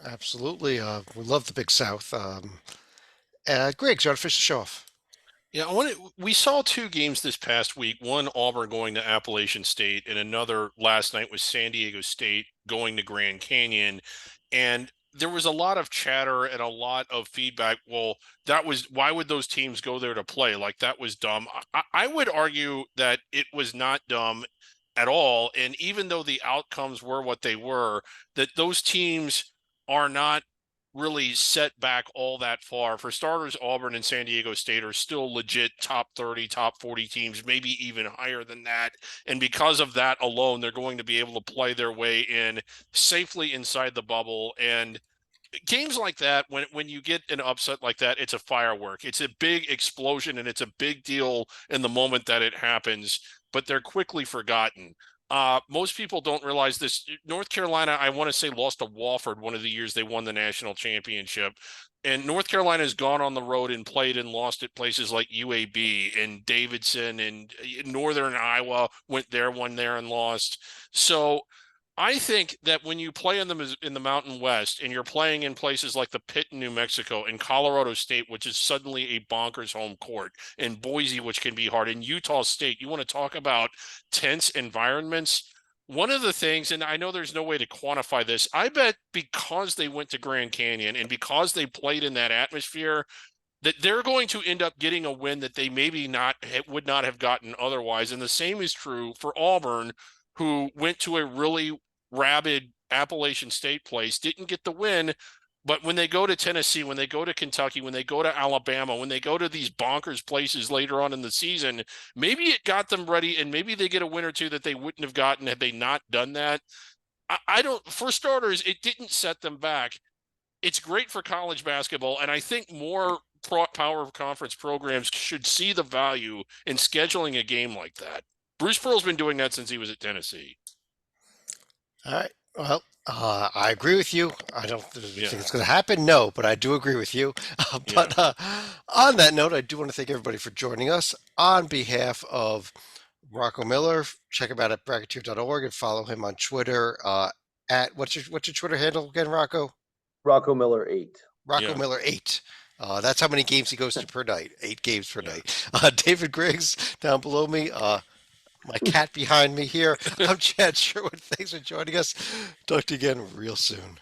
Absolutely. We love the Big South. Greg, do you want to finish the show off? Yeah, we saw 2 games this past week. One, Auburn going to Appalachian State, and another last night was San Diego State going to Grand Canyon. And there was a lot of chatter and a lot of feedback. Well, why would those teams go there to play? Like, that was dumb. I would argue that it was not dumb at all. And even though the outcomes were what they were, that those teams are not really set back all that far. For starters, Auburn and San Diego State are still legit top 30, top 40 teams, maybe even higher than that. And because of that alone, they're going to be able to play their way in safely inside the bubble. And games like that, when you get an upset like that, it's a firework. It's a big explosion, and it's a big deal in the moment that it happens, but they're quickly forgotten. Most people don't realize this. North Carolina, I want to say, lost to Wofford one of the years they won the national championship. And North Carolina has gone on the road and played and lost at places like UAB and Davidson, and Northern Iowa went there, won there, and lost. So I think that when you play in the Mountain West, and you're playing in places like the Pit in New Mexico, and Colorado State, which is suddenly a bonkers home court, and Boise, which can be hard, and Utah State, you want to talk about tense environments. One of the things, and I know there's no way to quantify this, I bet because they went to Grand Canyon and because they played in that atmosphere, that they're going to end up getting a win that they maybe would not have gotten otherwise. And the same is true for Auburn, who went to a really rabid Appalachian State place, didn't get the win, but when they go to Tennessee, when they go to Kentucky, when they go to Alabama, when they go to these bonkers places later on in the season, maybe it got them ready, and maybe they get a win or two that they wouldn't have gotten had they not done that. I don't, for starters, it didn't set them back. It's great for college basketball, and I think more power conference programs should see the value in scheduling a game like that. Bruce Pearl's been doing that since he was at Tennessee. All right. Well, I agree with you. I don't Yeah. think it's going to happen. No, but I do agree with you. But on that note, I do want to thank everybody for joining us. On behalf of Rocco Miller, check him out at bracketeer.org and follow him on Twitter at what's your Twitter handle again, Rocco? Rocco Miller 8. Rocco Yeah. Miller 8. That's how many games he goes to per night. 8 games per night. David Griggs down below me. My cat behind me here. I'm Chad Sherwood. Thanks for joining us. Talk to you again real soon.